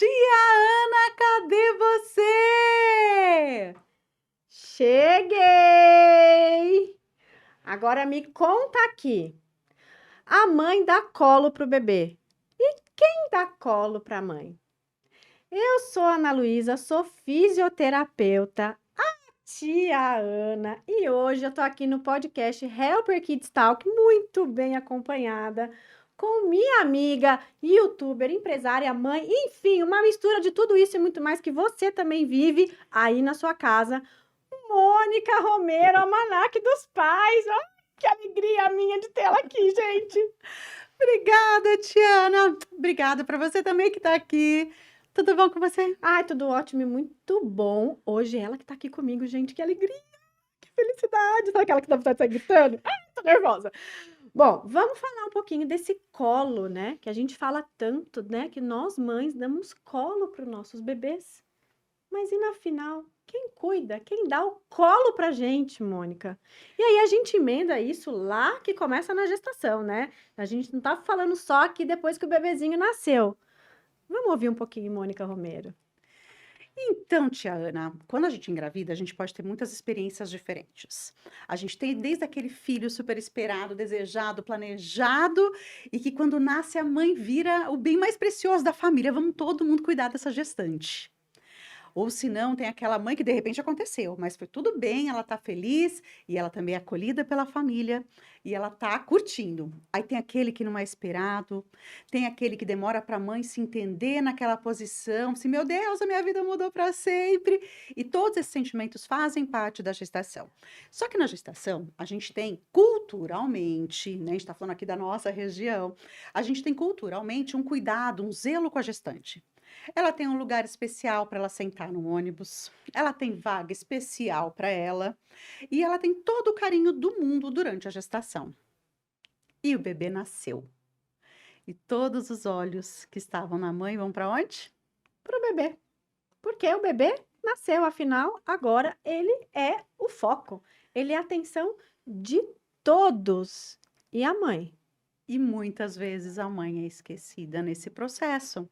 Tia Ana, cadê você? Cheguei! Agora me conta aqui. A mãe dá colo pro bebê. E quem dá colo pra mãe? Eu sou a Ana Luísa, sou fisioterapeuta, tia Ana, e hoje eu tô aqui no podcast Helper Kids Talk, muito bem acompanhada, com minha amiga, youtuber, empresária, mãe, enfim, uma mistura de tudo isso e muito mais que você também vive aí na sua casa. Mônica Romero, Almanaque dos Pais. Ai, que alegria minha de tê-la aqui, gente. Obrigada, tia Ana. Obrigada para você também que está aqui. Tudo bom com você? Ai, tudo ótimo e muito bom. Hoje ela que tá aqui comigo, gente. Que alegria, que felicidade. Sabe aquela que dá vontade de sair gritando? Ai, tô nervosa. Bom, vamos falar um pouquinho desse colo, né? Que a gente fala tanto, né? Que nós mães damos colo para os nossos bebês. Mas e na final, quem cuida? Quem dá o colo pra gente, Mônica? E aí a gente emenda isso lá que começa na gestação, né? A gente não tá falando só aqui depois que o bebezinho nasceu. Vamos ouvir um pouquinho, Mônica Romero. Então, tia Ana, quando a gente engravida, a gente pode ter muitas experiências diferentes. A gente tem desde aquele filho super esperado, desejado, planejado, e que quando nasce a mãe vira o bem mais precioso da família. Vamos todo mundo cuidar dessa gestante. Ou se não, tem aquela mãe que de repente aconteceu, mas foi tudo bem, ela tá feliz e ela também é acolhida pela família e ela tá curtindo. Aí tem aquele que não é esperado, tem aquele que demora para a mãe se entender naquela posição, se meu Deus, a minha vida mudou para sempre. E todos esses sentimentos fazem parte da gestação. Só que na gestação, a gente tem culturalmente, né, a gente está falando aqui da nossa região, a gente tem culturalmente um cuidado, um zelo com a gestante. Ela tem um lugar especial para ela sentar no ônibus, ela tem vaga especial para ela e ela tem todo o carinho do mundo durante a gestação. E o bebê nasceu. E todos os olhos que estavam na mãe vão para onde? Pro bebê. Porque o bebê nasceu, afinal, agora ele é o foco. Ele é a atenção de todos. E a mãe? E muitas vezes a mãe é esquecida nesse processo.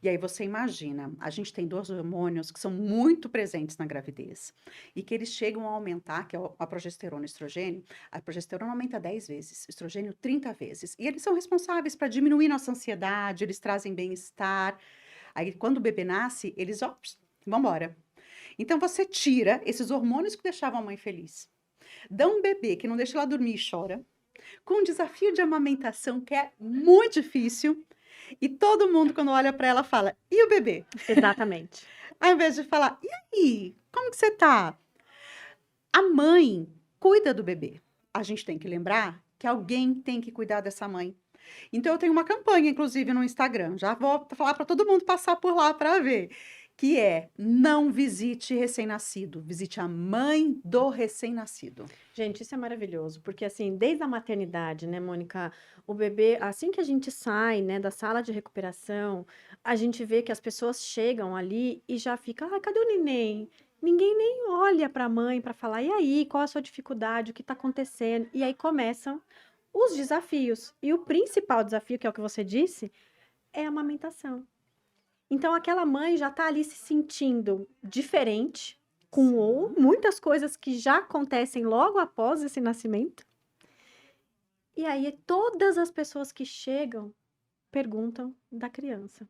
E aí você imagina, a gente tem dois hormônios que são muito presentes na gravidez e que eles chegam a aumentar, que é a progesterona e o estrogênio. A progesterona aumenta 10 vezes, o estrogênio 30 vezes. E eles são responsáveis para diminuir nossa ansiedade, eles trazem bem-estar. Aí quando o bebê nasce, eles, ó, vão embora. Então você tira esses hormônios que deixavam a mãe feliz. Dá um bebê que não deixa ela dormir e chora, com um desafio de amamentação que é muito difícil. E todo mundo, quando olha para ela, fala: e o bebê? Exatamente. Ao invés de falar: e aí? Como que você tá? A mãe cuida do bebê. A gente tem que lembrar que alguém tem que cuidar dessa mãe. Então, eu tenho uma campanha, inclusive, no Instagram. Já vou falar para todo mundo passar por lá para ver. Que é: não visite recém-nascido, visite a mãe do recém-nascido. Gente, isso é maravilhoso, porque assim, desde a maternidade, né, Mônica, o bebê, assim que a gente sai, né, da sala de recuperação, a gente vê que as pessoas chegam ali e já fica, ah, cadê o neném? Ninguém nem olha para a mãe para falar, e aí, qual a sua dificuldade, o que está acontecendo? E aí começam os desafios. E o principal desafio, que é o que você disse, é a amamentação. Então, aquela mãe já está ali se sentindo diferente, com ou muitas coisas que já acontecem logo após esse nascimento. E aí, todas as pessoas que chegam perguntam da criança.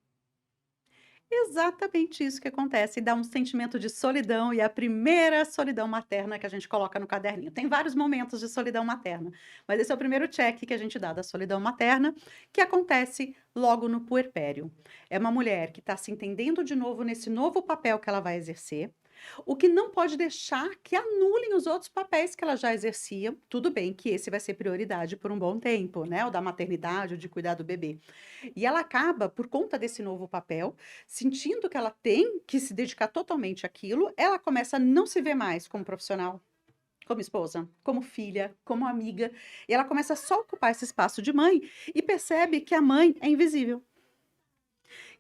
Exatamente isso que acontece, e dá um sentimento de solidão, e é a primeira solidão materna que a gente coloca no caderninho. Tem vários momentos de solidão materna, mas esse é o primeiro check que a gente dá da solidão materna, que acontece logo no puerpério. É uma mulher que está se entendendo de novo nesse novo papel que ela vai exercer, o que não pode deixar que anulem os outros papéis que ela já exercia. Tudo bem que esse vai ser prioridade por um bom tempo, né? O da maternidade, o de cuidar do bebê. E ela acaba, por conta desse novo papel, sentindo que ela tem que se dedicar totalmente àquilo, ela começa a não se ver mais como profissional, como esposa, como filha, como amiga, e ela começa só a ocupar esse espaço de mãe e percebe que a mãe é invisível.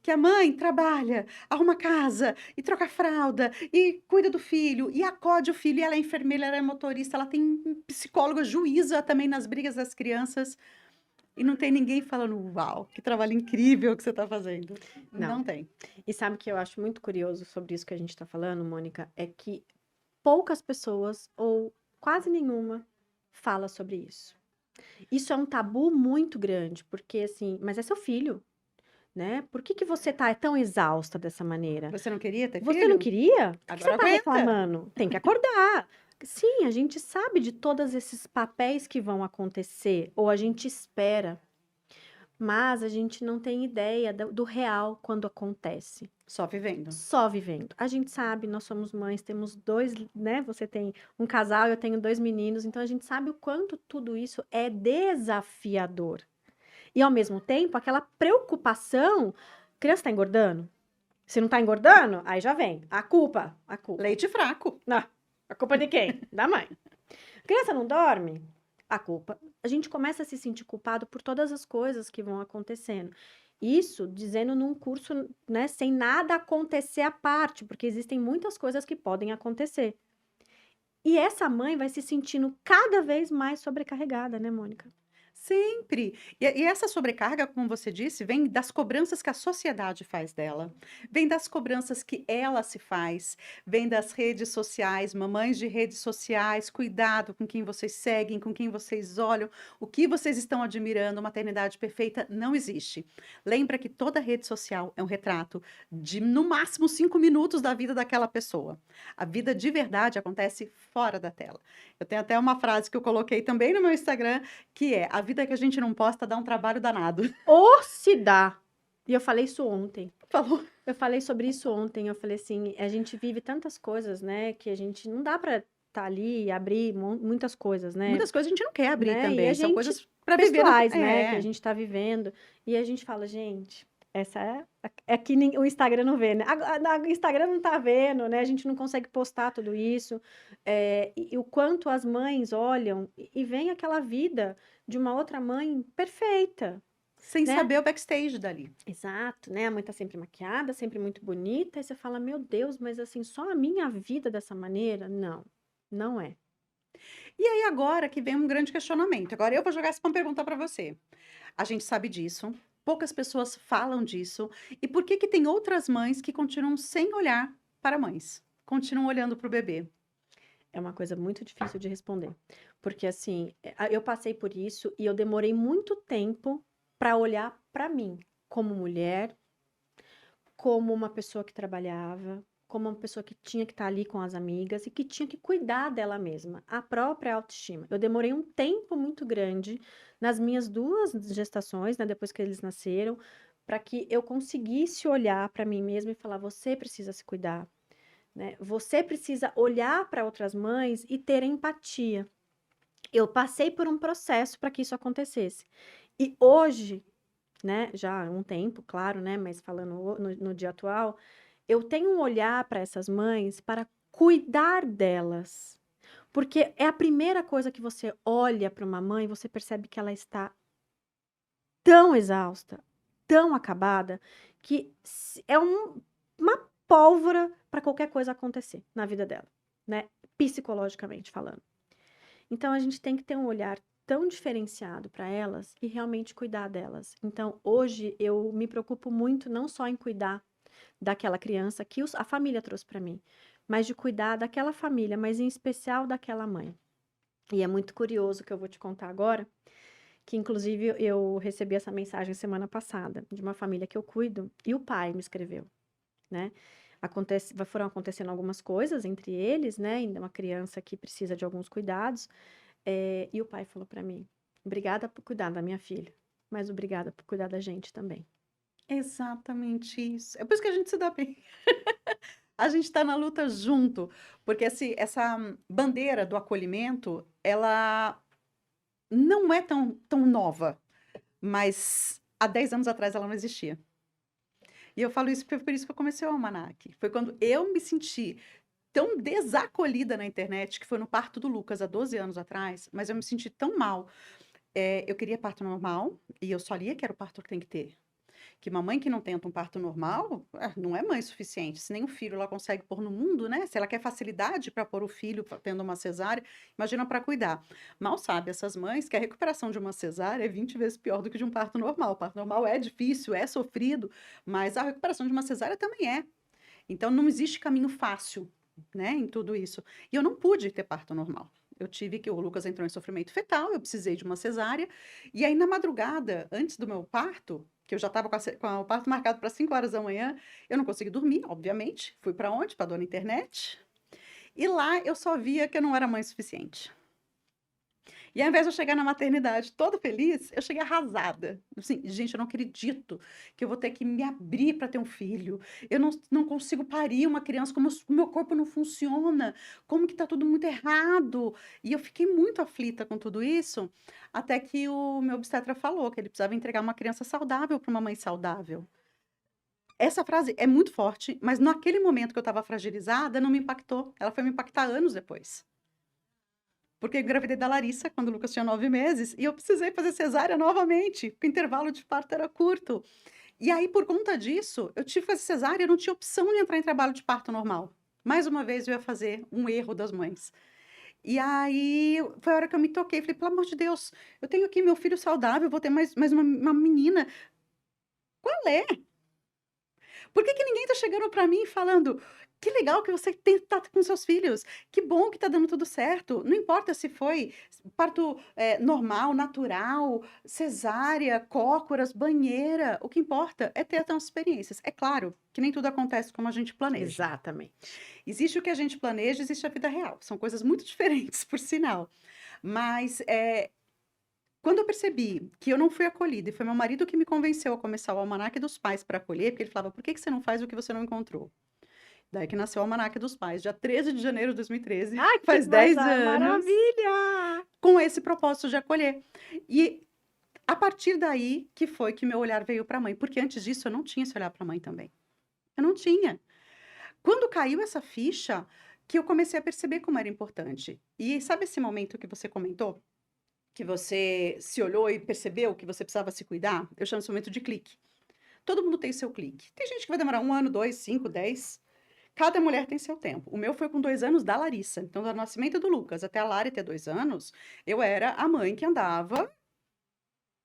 Que a mãe trabalha, arruma casa, e troca fralda, e cuida do filho, e acode o filho, e ela é enfermeira, ela é motorista, ela tem psicóloga, juíza também nas brigas das crianças. E não tem ninguém falando: "Uau, que trabalho incrível que você está fazendo". Não. Não tem. E sabe o que eu acho muito curioso sobre isso que a gente está falando, Mônica? É que poucas pessoas, ou quase nenhuma, fala sobre isso. Isso é um tabu muito grande, porque assim, mas é seu filho, né? Por que que você tá tão exausta dessa maneira? Você não queria ter Você não filho? queria? Por que você Agora tá aguenta. reclamando? Tem que acordar. Sim, a gente sabe de todos esses papéis que vão acontecer, ou a gente espera, mas a gente não tem ideia do real quando acontece. Só vivendo. Só vivendo. A gente sabe, nós somos mães, temos dois, né? Você tem um casal, eu tenho dois meninos, então a gente sabe o quanto tudo isso é desafiador. E ao mesmo tempo, aquela preocupação, criança tá engordando? Se não tá engordando, aí já vem a culpa, a culpa. Leite fraco. Não, a culpa de quem? Da mãe. A criança não dorme? A culpa. A gente começa a se sentir culpado por todas as coisas que vão acontecendo. Isso dizendo num curso, né, sem nada acontecer à parte, porque existem muitas coisas que podem acontecer. E essa mãe vai se sentindo cada vez mais sobrecarregada, né, Mônica? Sempre. E essa sobrecarga, como você disse, vem das cobranças que a sociedade faz dela, vem das cobranças que ela se faz, vem das redes sociais, mamães de redes sociais, cuidado com quem vocês seguem, com quem vocês olham, o que vocês estão admirando, maternidade perfeita não existe. Lembra que toda rede social é um retrato de, no máximo, 5 minutos da vida daquela pessoa. A vida de verdade acontece fora da tela. Eu tenho até uma frase que eu coloquei também no meu Instagram, que é: "A vida que a gente não posta dá um trabalho danado". Ou se dá. E eu falei isso ontem. Falou. Eu falei sobre isso ontem. Eu falei assim: a gente vive tantas coisas, né, que a gente não dá pra estar ali e abrir muitas coisas, né? Muitas coisas a gente não quer abrir Né? E a também, são gente, coisas para viver na pessoais, né, que a é. gente tá vivendo. E a gente fala, gente, essa é que o Instagram não vê, né? O Instagram não tá vendo, né? A gente não consegue postar tudo isso. E o quanto as mães olham e veem aquela vida de uma outra mãe perfeita, Sem né? saber o backstage dali. Exato, né? A mãe tá sempre maquiada, sempre muito bonita, e você fala, meu Deus, mas assim, só a minha vida dessa maneira? Não, não é. E aí agora que vem um grande questionamento, agora eu vou jogar essa pergunta para você. A gente sabe disso, poucas pessoas falam disso, e por que que tem outras mães que continuam sem olhar para mães? Continuam olhando para o bebê? É uma coisa muito difícil de responder, porque assim, eu passei por isso e eu demorei muito tempo para olhar para mim, como mulher, como uma pessoa que trabalhava, como uma pessoa que tinha que estar ali com as amigas e que tinha que cuidar dela mesma, a própria autoestima. Eu demorei um tempo muito grande nas minhas 2 gestações, né, depois que eles nasceram, para que eu conseguisse olhar para mim mesma e falar: "Você precisa se cuidar", né? Você precisa olhar para outras mães e ter empatia. Eu passei por um processo para que isso acontecesse. E hoje, né, já há um tempo, claro, né, mas falando no dia atual, eu tenho um olhar para essas mães para cuidar delas. Porque é a primeira coisa que você olha para uma mãe, você percebe que ela está tão exausta, tão acabada, que é uma pólvora para qualquer coisa acontecer na vida dela, né? Psicologicamente falando. Então a gente tem que ter um olhar tão diferenciado para elas e realmente cuidar delas. Então hoje eu me preocupo muito não só em cuidar daquela criança que a família trouxe para mim, mas de cuidar daquela família, mas em especial daquela mãe. E é muito curioso que eu vou te contar agora, que inclusive eu recebi essa mensagem semana passada, de uma família que eu cuido, e o pai me escreveu, né? Foram acontecendo algumas coisas entre eles, né? Ainda uma criança que precisa de alguns cuidados, e o pai falou para mim: obrigada por cuidar da minha filha, mas obrigada por cuidar da gente também. Exatamente isso. É por isso que a gente se dá bem. A gente está na luta junto, porque essa bandeira do acolhimento, ela não é tão nova, mas há 10 anos atrás ela não existia. E eu falo isso porque foi por isso que eu comecei o Almanac. Foi quando eu me senti tão desacolhida na internet, que foi no parto do Lucas há 12 anos atrás, mas eu me senti tão mal. Eu queria parto normal e eu só lia que era o parto que tem que ter. que uma mãe que não tenta um parto normal, não é mãe suficiente. Se nem o filho ela consegue pôr no mundo, né? Se ela quer facilidade para pôr o filho tendo uma cesárea, imagina para cuidar. Mal sabe essas mães que a recuperação de uma cesárea é 20 vezes pior do que de um parto normal. O parto normal é difícil, é sofrido, mas a recuperação de uma cesárea também é. Então não existe caminho fácil, né, em tudo isso. E eu não pude ter parto normal. Eu tive que o Lucas entrou em sofrimento fetal, eu precisei de uma cesárea. E aí na madrugada, antes do meu parto, que eu já estava com o parto marcado para 5 horas da manhã, eu não consegui dormir, obviamente. Fui para onde? Para dona internet. E lá eu só via que eu não era mãe suficiente. E ao invés de eu chegar na maternidade toda feliz, eu cheguei arrasada. Assim, gente, eu não acredito que eu vou ter que me abrir para ter um filho. Eu não consigo parir uma criança, como o meu corpo não funciona, como que tá tudo muito errado. E eu fiquei muito aflita com tudo isso, até que o meu obstetra falou que ele precisava entregar uma criança saudável para uma mãe saudável. Essa frase é muito forte, mas naquele momento que eu estava fragilizada, não me impactou. Ela foi me impactar anos depois. Porque eu engravidei da Larissa quando o Lucas tinha 9 meses e eu precisei fazer cesárea novamente, porque o intervalo de parto era curto. E aí, por conta disso, eu tive que fazer cesárea, eu não tinha opção de entrar em trabalho de parto normal. Mais uma vez, eu ia fazer um erro das mães. E aí, foi a hora que eu me toquei. Falei, pelo amor de Deus, eu tenho aqui meu filho saudável, vou ter mais uma menina. Qual é? Por que que ninguém tá chegando para mim e falando: "Que legal que você tá com seus filhos, que bom que tá dando tudo certo, não importa se foi parto, normal, natural, cesárea, cócoras, banheira, o que importa é ter as experiências". É claro que nem tudo acontece como a gente planeja. Exatamente. Existe o que a gente planeja, existe a vida real, são coisas muito diferentes, por sinal. Mas, quando eu percebi que eu não fui acolhida e foi meu marido que me convenceu a começar o Almanaque dos Pais para acolher, porque ele falava: "Por que que você não faz o que você não encontrou?". Daí que nasceu o Almanaque dos Pais, dia 13 de janeiro de 2013, Ai, que faz 10 coisa anos, maravilha! com esse propósito de acolher. E a partir daí que foi que meu olhar veio para a mãe, porque antes disso eu não tinha esse olhar para a mãe também. Eu não tinha. Quando caiu essa ficha, que eu comecei a perceber como era importante. E sabe esse momento que você comentou? Que você se olhou e percebeu que você precisava se cuidar? Eu chamo esse momento de clique. Todo mundo tem seu clique. Tem gente que vai demorar 1 ano, 2, 5, 10. Cada mulher tem seu tempo. O meu foi com 2 anos da Larissa. Então, do nascimento do Lucas até a Lari ter 2 anos, eu era a mãe que andava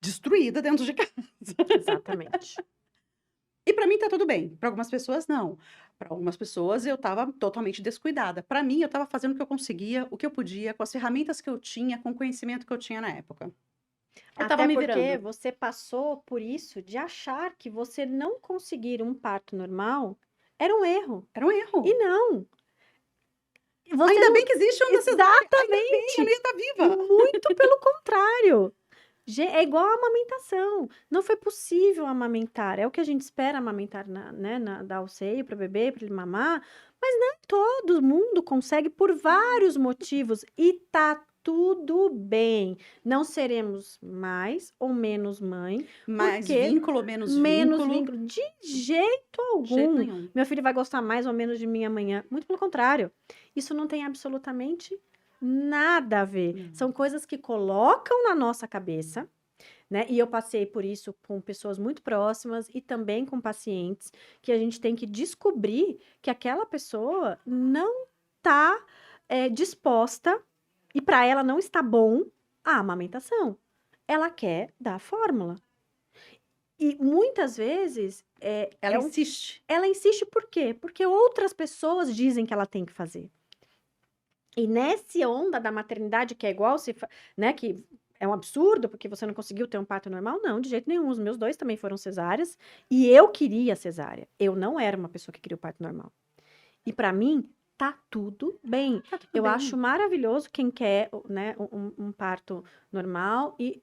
destruída dentro de casa. Exatamente. E para mim tá tudo bem, para algumas pessoas não. Para algumas pessoas eu estava totalmente descuidada. Para mim, eu estava fazendo o que eu conseguia, o que eu podia, com as ferramentas que eu tinha, com o conhecimento que eu tinha na época. Eu estava Até me porque virando. você passou por isso de achar que você não conseguir um parto normal era um erro. Era um E erro. não, você Ainda não bem que existe uma cesárea, ainda bem, eu não exatamente, ia estar viva. muito pelo contrário. É igual a amamentação. Não foi possível amamentar. É o que a gente espera amamentar, né, dar o seio para o bebê, para ele mamar. Mas não todo mundo consegue por vários motivos. E tá tudo bem. Não seremos mais ou menos mãe, Mais porque vínculo ou menos menos vínculo, vínculo. De jeito de jeito algum. nenhum. Meu filho vai gostar mais ou menos de mim amanhã. Muito pelo contrário. Isso não tem absolutamente nada a ver. Não. São coisas que colocam na nossa cabeça, né? E eu passei por isso com pessoas muito próximas e também com pacientes, que a gente tem que descobrir que aquela pessoa não está disposta e para ela não está bom a amamentação. Ela quer dar a fórmula. E muitas vezes Ela insiste. ela insiste por quê? Porque outras pessoas dizem que ela tem que fazer. E nessa onda da maternidade, que é igual, né, que é um absurdo, porque você não conseguiu ter um parto normal, não, de jeito nenhum. Os meus 2 também foram cesáreas, e eu queria cesárea. Eu não era uma pessoa que queria o parto normal. E para mim, tá tudo bem. Tá tudo Eu bem. acho maravilhoso quem quer, né, um parto normal e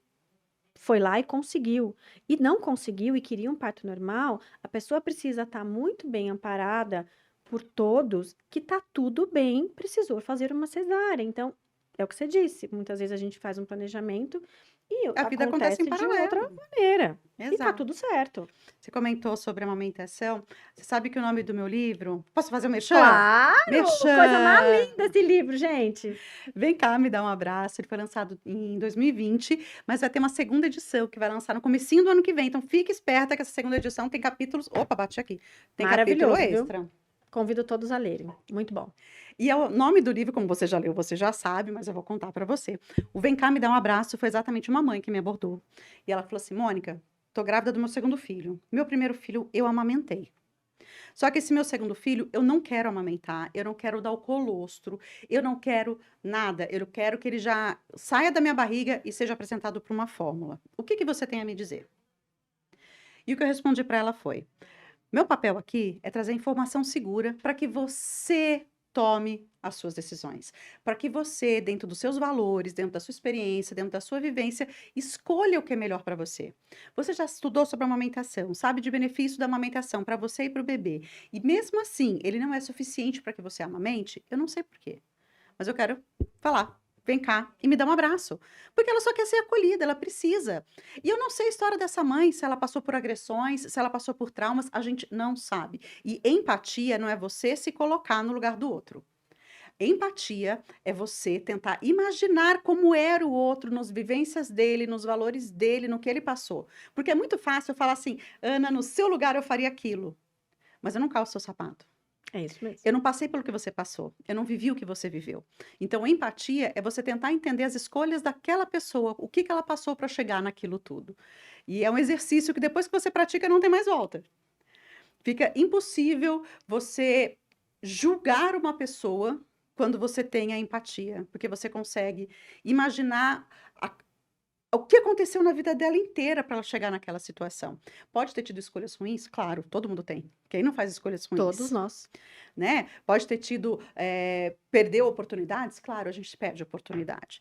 foi lá e conseguiu. E não conseguiu e queria um parto normal, a pessoa precisa estar muito bem amparada por todos, que tá tudo bem, precisou fazer uma cesárea. Então, é o que você disse, muitas vezes a gente faz um planejamento E A vida acontece em acontece de outra paralelo. maneira. E tá Exato. tudo certo. Você comentou sobre amamentação. Você sabe que o nome do meu livro posso fazer o merchan? Claro! Coisa mais Merchan! linda esse livro, gente. Vem cá me dar um abraço. Ele foi lançado em 2020, mas vai ter uma segunda edição que vai lançar no comecinho do ano que vem. Então fique esperta que essa segunda edição tem capítulos. Opa, bati aqui. Tem capítulo Maravilhoso, viu? extra. Convido todos a lerem. Muito bom. E é o nome do livro, como você já leu, você já sabe, mas eu vou contar para você. O Vem cá me dar um abraço foi exatamente uma mãe que me abordou. E ela falou assim: Mônica, tô grávida do meu segundo filho. Meu primeiro filho eu amamentei. Só que esse meu segundo filho, eu não quero amamentar, eu não quero dar o colostro, eu não quero nada. Eu quero que ele já saia da minha barriga e seja apresentado para uma fórmula. O que que você tem a me dizer? E o que eu respondi para ela foi: meu papel aqui é trazer informação segura para que você tome as suas decisões, para que você, dentro dos seus valores, dentro da sua experiência, dentro da sua vivência, escolha o que é melhor para você. Você já estudou sobre a amamentação, sabe de benefício da amamentação para você e para o bebê, e mesmo assim ele não é suficiente para que você amamente, eu não sei por quê. Mas eu quero falar. Vem cá e me dá um abraço. Porque ela só quer ser acolhida, ela precisa. E eu não sei a história dessa mãe, se ela passou por agressões, se ela passou por traumas, a gente não sabe. E empatia não é você se colocar no lugar do outro. Empatia é você tentar imaginar como era o outro, nas vivências dele, nos valores dele, no que ele passou. Porque é muito fácil eu falar assim, Ana, no seu lugar eu faria aquilo. Mas eu não calço seu sapato. É isso mesmo. Eu não passei pelo que você passou, eu não vivi o que você viveu. Então, empatia é você tentar entender as escolhas daquela pessoa, o que que ela passou para chegar naquilo tudo. E é um exercício que depois que você pratica não tem mais volta. Fica impossível você julgar uma pessoa quando você tem a empatia, porque você consegue imaginar o que aconteceu na vida dela inteira para ela chegar naquela situação. Pode ter tido escolhas ruins? Claro, todo mundo tem. Quem não faz escolhas Todos ruins? nós. Né? Pode ter tido, perdeu oportunidades? Claro, a gente perde oportunidade.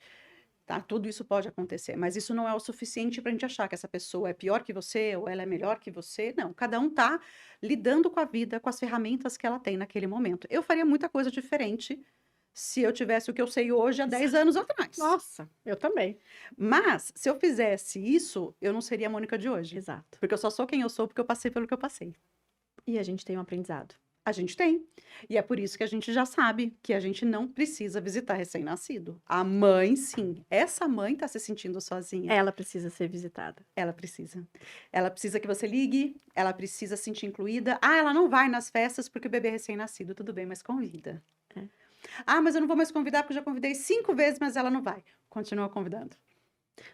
Tá? Tudo isso pode acontecer, mas isso não é o suficiente para a gente achar que essa pessoa é pior que você ou ela é melhor que você. Não, cada um está lidando com a vida, com as ferramentas que ela tem naquele momento. Eu faria muita coisa diferente se eu tivesse o que eu sei hoje há 10 anos atrás. Nossa, eu também. Mas, se eu fizesse isso, eu não seria a Mônica de hoje. Exato. Porque eu só sou quem eu sou porque eu passei pelo que eu passei. E a gente tem um aprendizado. A gente tem. E é por isso que a gente já sabe que a gente não precisa visitar recém-nascido. A mãe, sim. Essa mãe está se sentindo sozinha. Ela precisa ser visitada. Ela precisa. Ela precisa que você ligue, ela precisa se sentir incluída. Ah, ela não vai nas festas porque o bebê é recém-nascido. Tudo bem, mas convida. É. Ah, mas eu não vou mais convidar porque eu já convidei 5 vezes, mas ela não vai. Continua convidando.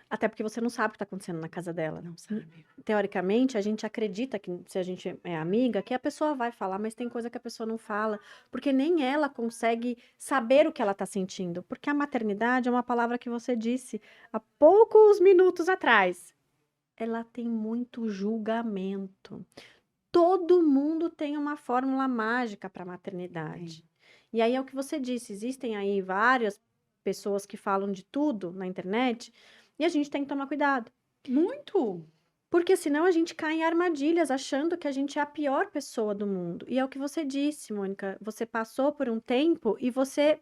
Até porque você não sabe o que está acontecendo na casa dela. Não sabe. Teoricamente, a gente acredita que se a gente é amiga, que a pessoa vai falar, mas tem coisa que a pessoa não fala, porque nem ela consegue saber o que ela está sentindo. Porque a maternidade é uma palavra que você disse há poucos minutos atrás. Ela tem muito julgamento. Todo mundo tem uma fórmula mágica para a maternidade. E aí é o que você disse, existem aí várias pessoas que falam de tudo na internet e a gente tem que tomar cuidado. Muito. Porque senão a gente cai em armadilhas achando que a gente é a pior pessoa do mundo. E é o que você disse, Mônica. Você passou por um tempo e você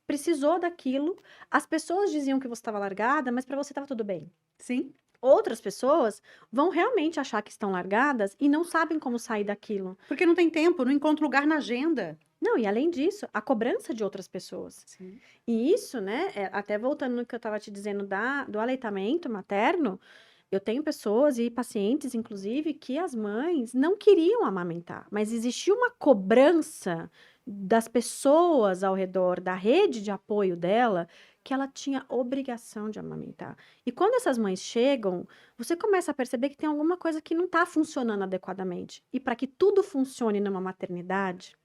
precisou daquilo. As pessoas diziam que você estava largada, mas para você estava tudo bem. Sim. Outras pessoas vão realmente achar que estão largadas e não sabem como sair daquilo. Porque não tem tempo, não encontra lugar na agenda. Não, e além disso, a cobrança de outras pessoas. Sim. E isso, né, até voltando no que eu estava te dizendo do aleitamento materno, eu tenho pessoas e pacientes, inclusive, que as mães não queriam amamentar, mas existia uma cobrança das pessoas ao redor, da rede de apoio dela, que ela tinha obrigação de amamentar. E quando essas mães chegam, você começa a perceber que tem alguma coisa que não está funcionando adequadamente. E para que tudo funcione numa maternidade,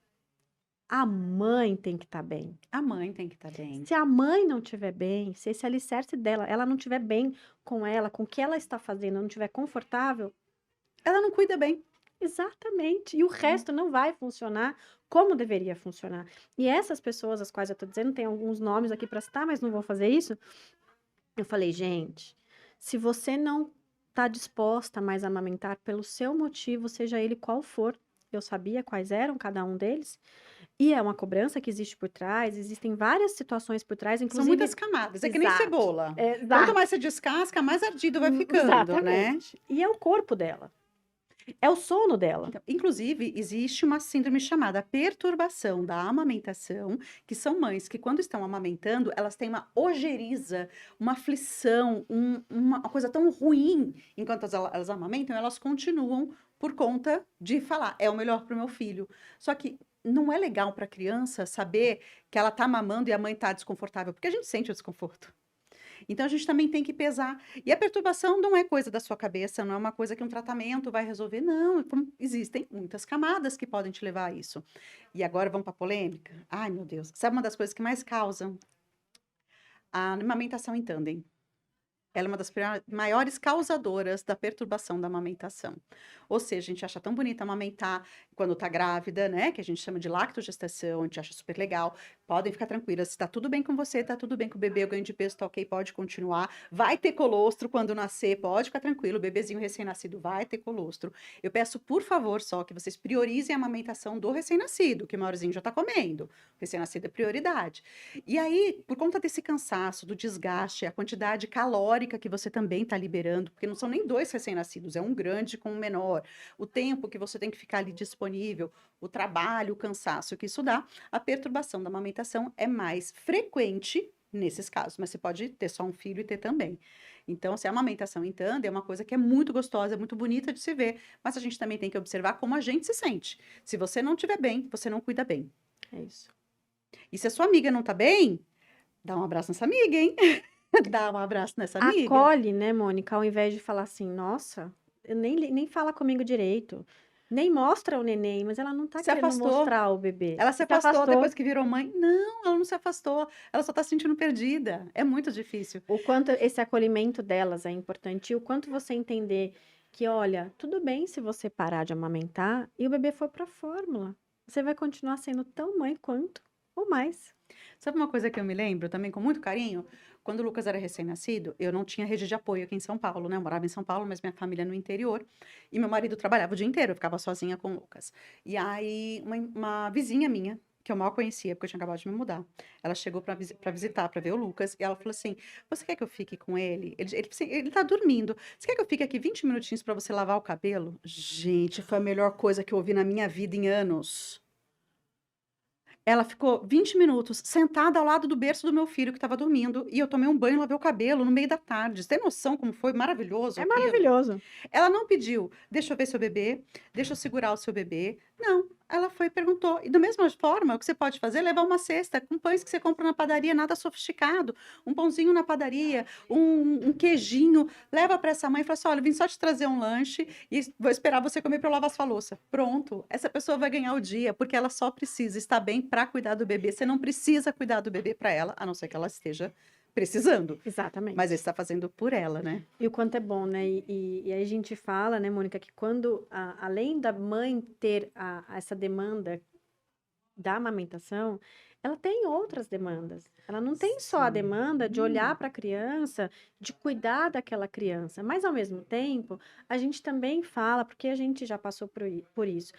a mãe tem que estar bem. A mãe tem que estar bem. Se a mãe não estiver bem, se esse alicerce dela, ela não estiver bem com ela, com o que ela está fazendo, não estiver confortável, Ela não cuida bem. exatamente. E o resto não vai funcionar como deveria funcionar. E essas pessoas, as quais eu estou dizendo, tem alguns nomes aqui para citar, mas não vou fazer isso. Eu falei, gente, se você não está disposta mais a amamentar pelo seu motivo, seja ele qual for, eu sabia quais eram cada um deles, E é uma cobrança que existe por trás, existem várias situações por trás, São muitas inclusive camadas, é que nem exato, cebola. Quanto exato, mais você descasca, mais ardido vai ficando, né? exatamente. E é o corpo dela, é o sono dela. Então, inclusive, existe uma síndrome chamada perturbação da amamentação, que são mães que, quando estão amamentando, elas têm uma ojeriza, uma aflição, uma coisa tão ruim enquanto elas amamentam, elas continuam por conta de falar, é o melhor para o meu filho. Só que não é legal para a criança saber que ela está mamando e a mãe está desconfortável, porque a gente sente o desconforto. Então a gente também tem que pesar. E a perturbação não é coisa da sua cabeça, não é uma coisa que um tratamento vai resolver, não. Existem muitas camadas que podem te levar a isso. E agora vamos para a polêmica? Ai, meu Deus. Sabe uma das coisas que mais causam? A amamentação em tandem. Ela é uma das maiores causadoras da perturbação da amamentação. Ou seja, a gente acha tão bonita amamentar quando está grávida, né? Que a gente chama de lactogestação, a gente acha super legal. Podem ficar tranquilas, se está tudo bem com você, está tudo bem com o bebê, o ganho de peso está ok, pode continuar. Vai ter colostro quando nascer, pode ficar tranquilo, o bebezinho recém-nascido vai ter colostro. Eu peço, por favor, só que vocês priorizem a amamentação do recém-nascido, que o maiorzinho já está comendo. O recém-nascido é prioridade. E aí, por conta desse cansaço, do desgaste, a quantidade calórica que você também está liberando, porque não são nem dois recém-nascidos, é um grande com um menor, o tempo que você tem que ficar ali disponível, o trabalho, o cansaço que isso dá, a perturbação da amamentação é mais frequente nesses casos, mas você pode ter só um filho e ter também. Então, se a amamentação em tandem é uma coisa que é muito gostosa, é muito bonita de se ver, mas a gente também tem que observar como a gente se sente. Se você não estiver bem, você não cuida bem. É isso. E se a sua amiga não tá bem, dá um abraço nessa amiga, hein? Dá um abraço nessa amiga. Acolhe, né, Mônica, ao invés de falar assim, nossa, eu nem fala comigo direito, nem mostra o neném, mas ela não tá Se querendo afastou. mostrar o bebê. Ela se Se afastou depois afastou. que virou mãe? Não, ela não se afastou. Ela só tá se sentindo perdida. É muito difícil. O quanto esse acolhimento delas é importante e o quanto você entender que, olha, tudo bem se você parar de amamentar e o bebê for para a fórmula. Você vai continuar sendo tão mãe quanto ou mais. Sabe uma coisa que eu me lembro também com muito carinho? Quando o Lucas era recém-nascido, eu não tinha rede de apoio aqui em São Paulo, né? Eu morava em São Paulo, mas minha família no interior. E meu marido trabalhava o dia inteiro, eu ficava sozinha com o Lucas. E aí, uma vizinha minha, que eu mal conhecia, porque eu tinha acabado de me mudar, ela chegou para visitar, para ver o Lucas, e ela falou assim: Você quer que eu fique com ele? Ele tá dormindo. Você quer que eu fique aqui 20 minutinhos para você lavar o cabelo? Gente, foi a melhor coisa que eu ouvi na minha vida em anos. Ela ficou 20 minutos sentada ao lado do berço do meu filho que estava dormindo e eu tomei um banho e lavei o cabelo no meio da tarde. Você tem noção como foi maravilhoso É aquilo? maravilhoso. Ela não pediu, deixa eu ver seu bebê, deixa eu segurar o seu bebê. Não, ela foi e perguntou. E da mesma forma, o que você pode fazer é levar uma cesta com pães que você compra na padaria, nada sofisticado. Um pãozinho na padaria, um queijinho. Leva para essa mãe e fala assim: olha, eu vim só te trazer um lanche e vou esperar você comer para eu lavar sua louça. Pronto, essa pessoa vai ganhar o dia, porque ela só precisa estar bem para cuidar do bebê. Você não precisa cuidar do bebê para ela, a não ser que ela esteja precisando. Mas Exatamente. ele está fazendo por ela, né? E o quanto é bom, né? E aí a gente fala, né, Mônica, que quando, além da mãe ter essa demanda da amamentação, ela tem outras demandas. Ela não tem só a demanda de olhar Sim. para a criança, de cuidar daquela criança, mas ao mesmo tempo, a gente também fala, porque a gente já passou por isso,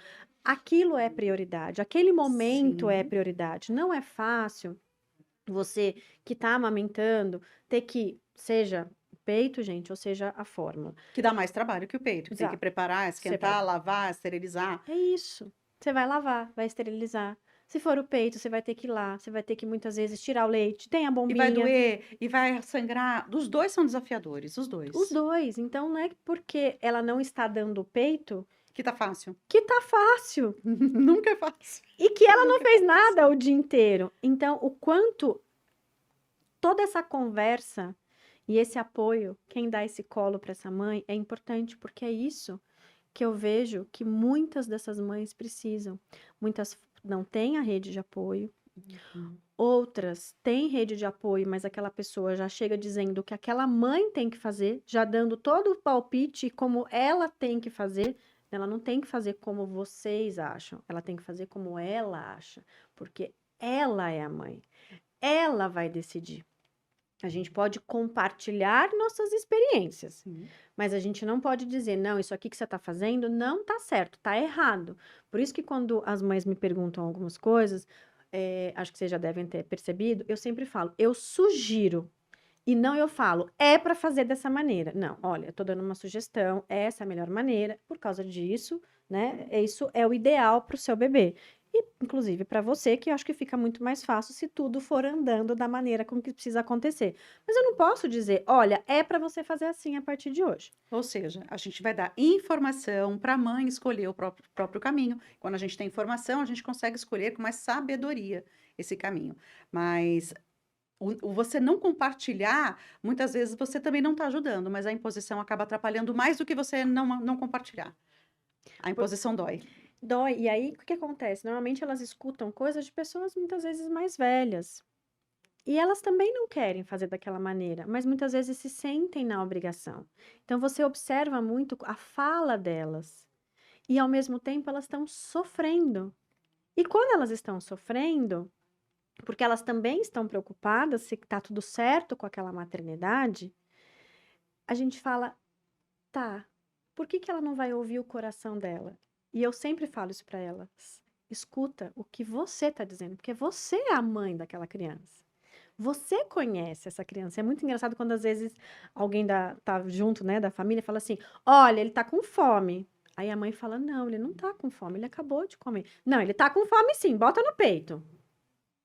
aquilo é prioridade, aquele momento é Sim. prioridade. Não é fácil você que está amamentando ter que, seja o peito, gente, ou seja a fórmula. Que dá mais trabalho que o peito, que tem que Exato. preparar, Você vai esquentar, lavar, esterilizar. É isso. Você vai lavar, vai esterilizar. Se for o peito, você vai ter que ir lá, você vai ter que muitas vezes tirar o leite, tem a E vai bombinha, doer, e vai sangrar. Os dois são desafiadores, os os dois. dois. Então não é porque ela não está dando o peito Que tá fácil. que tá fácil Nunca é fácil. e que ela não Nunca é fez fácil. nada o dia inteiro. Então, o quanto toda essa conversa e esse apoio, quem dá esse colo para essa mãe é importante, porque é isso que eu vejo que muitas dessas mães precisam. Muitas não têm a rede de apoio, Uhum. outras têm rede de apoio, mas aquela pessoa já chega dizendo o que aquela mãe tem que fazer, já dando todo o palpite como ela tem que fazer. Ela não tem que fazer como vocês acham, ela tem que fazer como ela acha, porque ela é a mãe, ela vai decidir. A gente pode compartilhar nossas experiências, Sim. mas a gente não pode dizer, não, isso aqui que você está fazendo não está certo, está errado. Por isso que quando as mães me perguntam algumas coisas, acho que vocês já devem ter percebido, eu sempre falo, eu sugiro. E não eu falo, é para fazer dessa maneira. Não, olha, eu tô dando uma sugestão, essa é a melhor maneira, por causa disso, né? Isso é o ideal para o seu bebê. E, inclusive, para você, que eu acho que fica muito mais fácil se tudo for andando da maneira como que precisa acontecer. Mas eu não posso dizer, olha, é para você fazer assim a partir de hoje. Ou seja, a gente vai dar informação para a mãe escolher o próprio caminho. Quando a gente tem informação, a gente consegue escolher com mais sabedoria esse caminho. Mas o você não compartilhar, muitas vezes você também não está ajudando, mas a imposição acaba atrapalhando mais do que você não compartilhar. A Por- imposição dói. Dói. E aí, o que acontece? Normalmente elas escutam coisas de pessoas muitas vezes mais velhas. E elas também não querem fazer daquela maneira, mas muitas vezes se sentem na obrigação. Então você observa muito a fala delas e ao mesmo tempo elas estão sofrendo. E quando elas estão sofrendo, porque elas também estão preocupadas se está tudo certo com aquela maternidade, a gente fala, tá, por que que ela não vai ouvir o coração dela? E eu sempre falo isso para elas. Escuta o que você está dizendo, porque você é a mãe daquela criança. Você conhece essa criança. É muito engraçado quando às vezes alguém tá junto, né, da família, fala assim: olha, ele tá com fome. Aí a mãe fala: não, ele não tá com fome, ele acabou de comer. Não, ele tá com fome sim, bota no peito.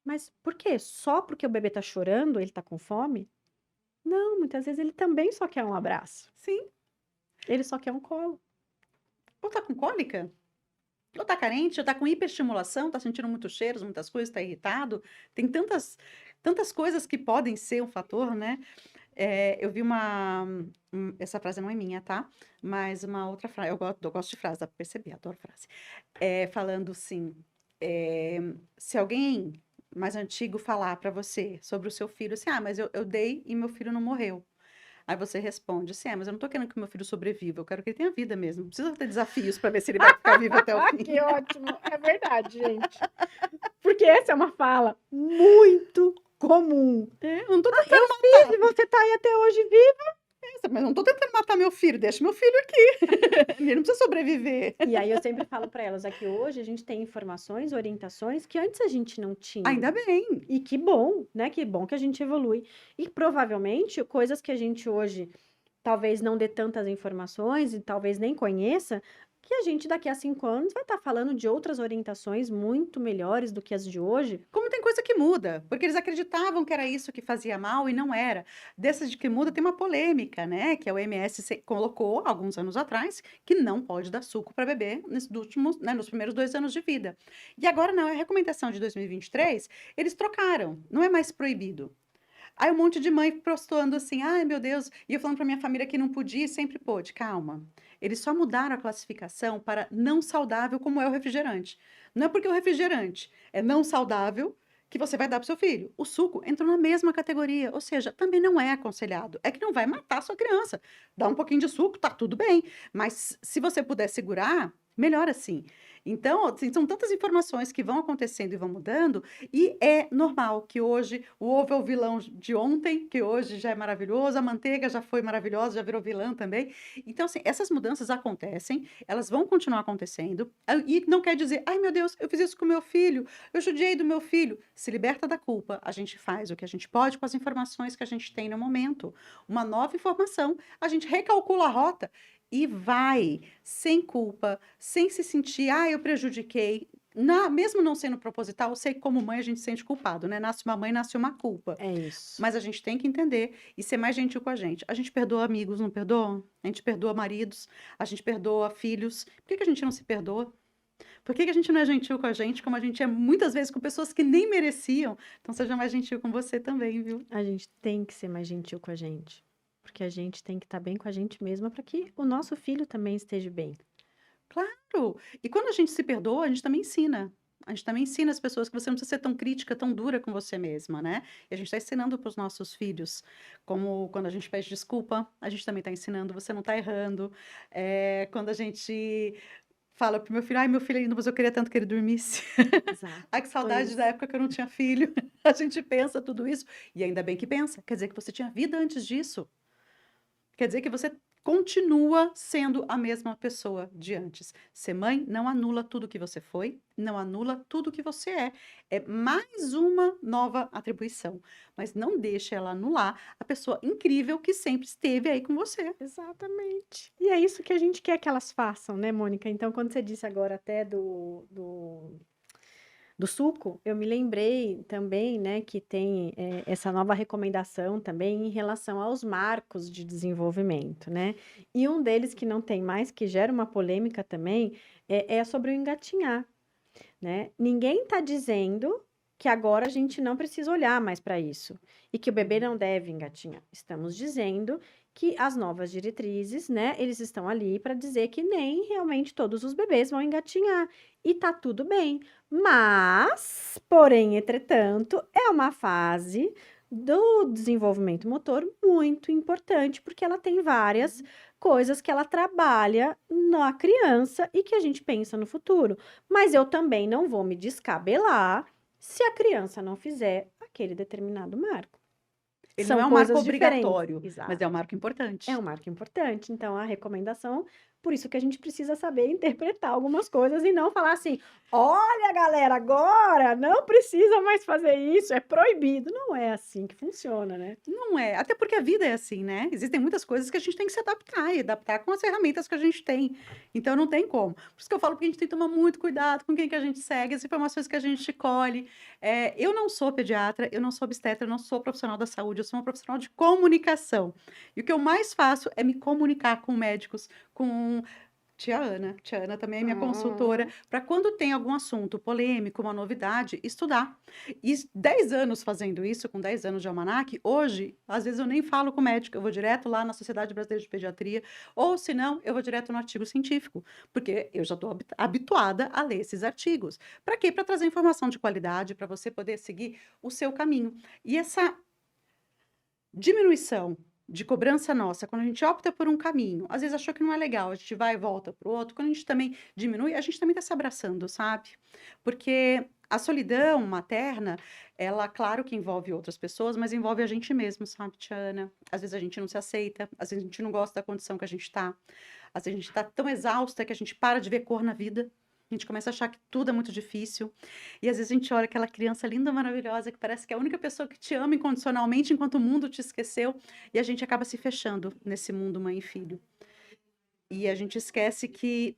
Mas por quê? Só porque o bebê tá chorando, ele tá com fome? Não, muitas vezes ele também só quer um abraço. Sim. Ele só quer um colo. Ou tá com cólica, ou tá carente, ou tá com hiperestimulação, tá sentindo muitos cheiros, muitas coisas, tá irritado. Tem tantas coisas que podem ser um fator, né? Eu vi essa frase não é minha, tá? Mas uma outra frase, eu gosto de frase, dá pra perceber, adoro frase. Falando assim, é, se alguém mais antigo falar pra você sobre o seu filho, assim, mas eu dei e meu filho não morreu. Aí você responde assim, mas eu não tô querendo que o meu filho sobreviva, eu quero que ele tenha vida mesmo. Não precisa ter desafios pra ver se ele vai ficar vivo até o fim. Que ótimo! É verdade, gente. Porque essa é uma fala muito comum. Eu não tô Eu fiz e você tá aí até hoje vivo. mas não tô tentando matar meu filho, deixa meu filho aqui. Ele não precisa sobreviver. E aí eu sempre falo para elas aqui hoje a gente tem informações, orientações que antes a gente não tinha. Ainda bem. E que bom, né? Que bom que a gente evolui. E provavelmente coisas que a gente hoje talvez não dê tantas informações e talvez nem conheça, que a gente daqui a 5 anos vai estar falando de outras orientações muito melhores do que as de hoje. Como tem coisa que muda, porque eles acreditavam que era isso que fazia mal e não era. Dessas de que muda tem uma polêmica, né? Que a OMS colocou alguns anos atrás que não pode dar suco para bebê nos primeiros 2 anos de vida. E agora não, é a recomendação de 2023, eles trocaram, não é mais proibido. Aí um monte de mãe postando assim, ai meu Deus, e eu falando para minha família que não podia e sempre pôde. Calma. Eles só mudaram a classificação para não saudável, como é o refrigerante. Não é porque o refrigerante é não saudável que você vai dar para o seu filho. O suco entrou na mesma categoria, ou seja, também não é aconselhado. É que não vai matar a sua criança. Dá um pouquinho de suco, tá tudo bem. Mas se você puder segurar, melhor assim. Então, assim, são tantas informações que vão acontecendo e vão mudando, e é normal que hoje o ovo é o vilão de ontem, que hoje já é maravilhoso, a manteiga já foi maravilhosa, já virou vilã também. Então, assim, essas mudanças acontecem, elas vão continuar acontecendo, e não quer dizer, ai meu Deus, eu fiz isso com meu filho, eu judiei do meu filho. Se liberta da culpa, a gente faz o que a gente pode com as informações que a gente tem no momento. Uma nova informação, a gente recalcula a rota e vai, sem culpa, sem se sentir, eu prejudiquei. Mesmo não sendo proposital, eu sei que como mãe a gente se sente culpado, né? Nasce uma mãe, nasce uma culpa. É isso. Mas a gente tem que entender e ser mais gentil com a gente. A gente perdoa amigos, não perdoa? A gente perdoa maridos, a gente perdoa filhos. Por que que a gente não se perdoa? Por que que a gente não é gentil com a gente, como a gente é muitas vezes com pessoas que nem mereciam? Então seja mais gentil com você também, viu? A gente tem que ser mais gentil com a gente. Porque a gente tem que estar bem com a gente mesma para que o nosso filho também esteja bem. Claro! E quando a gente se perdoa, a gente também ensina. A gente também ensina as pessoas que você não precisa ser tão crítica, tão dura com você mesma, né? E a gente está ensinando para os nossos filhos, como quando a gente pede desculpa, a gente também está ensinando, você não está errando. Quando a gente fala pro meu filho: "Ai, meu filho é lindo, mas eu queria tanto que ele dormisse". Exato, Ai, que foi saudade da isso. época que eu não tinha filho. A gente pensa tudo isso, e ainda bem que pensa, quer dizer que você tinha vida antes disso. Quer dizer que você continua sendo a mesma pessoa de antes. Ser mãe não anula tudo que você foi, não anula tudo que você é. É mais uma nova atribuição, mas não deixa ela anular a pessoa incrível que sempre esteve aí com você. Exatamente. E é isso que a gente quer que elas façam, né, Mônica? Então, quando você disse agora até do suco, eu me lembrei também, né, que tem essa nova recomendação também em relação aos marcos de desenvolvimento, né? E um deles que não tem mais, que gera uma polêmica também, é sobre o engatinhar, né? Ninguém está dizendo que agora a gente não precisa olhar mais para isso e que o bebê não deve engatinhar. Estamos dizendo que as novas diretrizes, né, eles estão ali para dizer que nem realmente todos os bebês vão engatinhar e tá tudo bem. Mas, porém, entretanto, é uma fase do desenvolvimento motor muito importante, porque ela tem várias coisas que ela trabalha na criança e que a gente pensa no futuro. Mas eu também não vou me descabelar se a criança não fizer aquele determinado marco. Ele não São é um marco coisas diferentes. obrigatório, mas Exato. é um marco É um importante. marco importante. Então, a recomendação, por isso que a gente precisa saber interpretar algumas coisas e não falar assim: olha, galera, agora não precisa mais fazer isso, é proibido. Não é assim que funciona, né? Não é, até porque a vida é assim, né? Existem muitas coisas que a gente tem que se adaptar e adaptar com as ferramentas que a gente tem. Então não tem como. Por isso que eu falo que a gente tem que tomar muito cuidado com quem que a gente segue, as informações que a gente colhe. Eu não sou pediatra, eu não sou obstetra, eu não sou profissional da saúde, eu sou uma profissional de comunicação. E o que eu mais faço é me comunicar com médicos, com tia Ana. Tia Ana também é minha consultora, para quando tem algum assunto polêmico, uma novidade, estudar. E 10 anos fazendo isso, com 10 anos de almanaque, hoje, às vezes eu nem falo com o médico, eu vou direto lá na Sociedade Brasileira de Pediatria, ou se não, eu vou direto no artigo científico, porque eu já estou habituada a ler esses artigos. Para quê? Para trazer informação de qualidade, para você poder seguir o seu caminho. E essa diminuição de cobrança nossa, quando a gente opta por um caminho, às vezes achou que não é legal, a gente vai e volta para o outro, quando a gente também diminui, a gente também está se abraçando, sabe? Porque a solidão materna, ela, claro que envolve outras pessoas, mas envolve a gente mesmo, sabe, Tiana? Às vezes a gente não se aceita, às vezes a gente não gosta da condição que a gente está, às vezes a gente está tão exausta que a gente para de ver cor na vida, a gente começa a achar que tudo é muito difícil. E às vezes a gente olha aquela criança linda, maravilhosa, que parece que é a única pessoa que te ama incondicionalmente enquanto o mundo te esqueceu, e a gente acaba se fechando nesse mundo mãe e filho. E a gente esquece que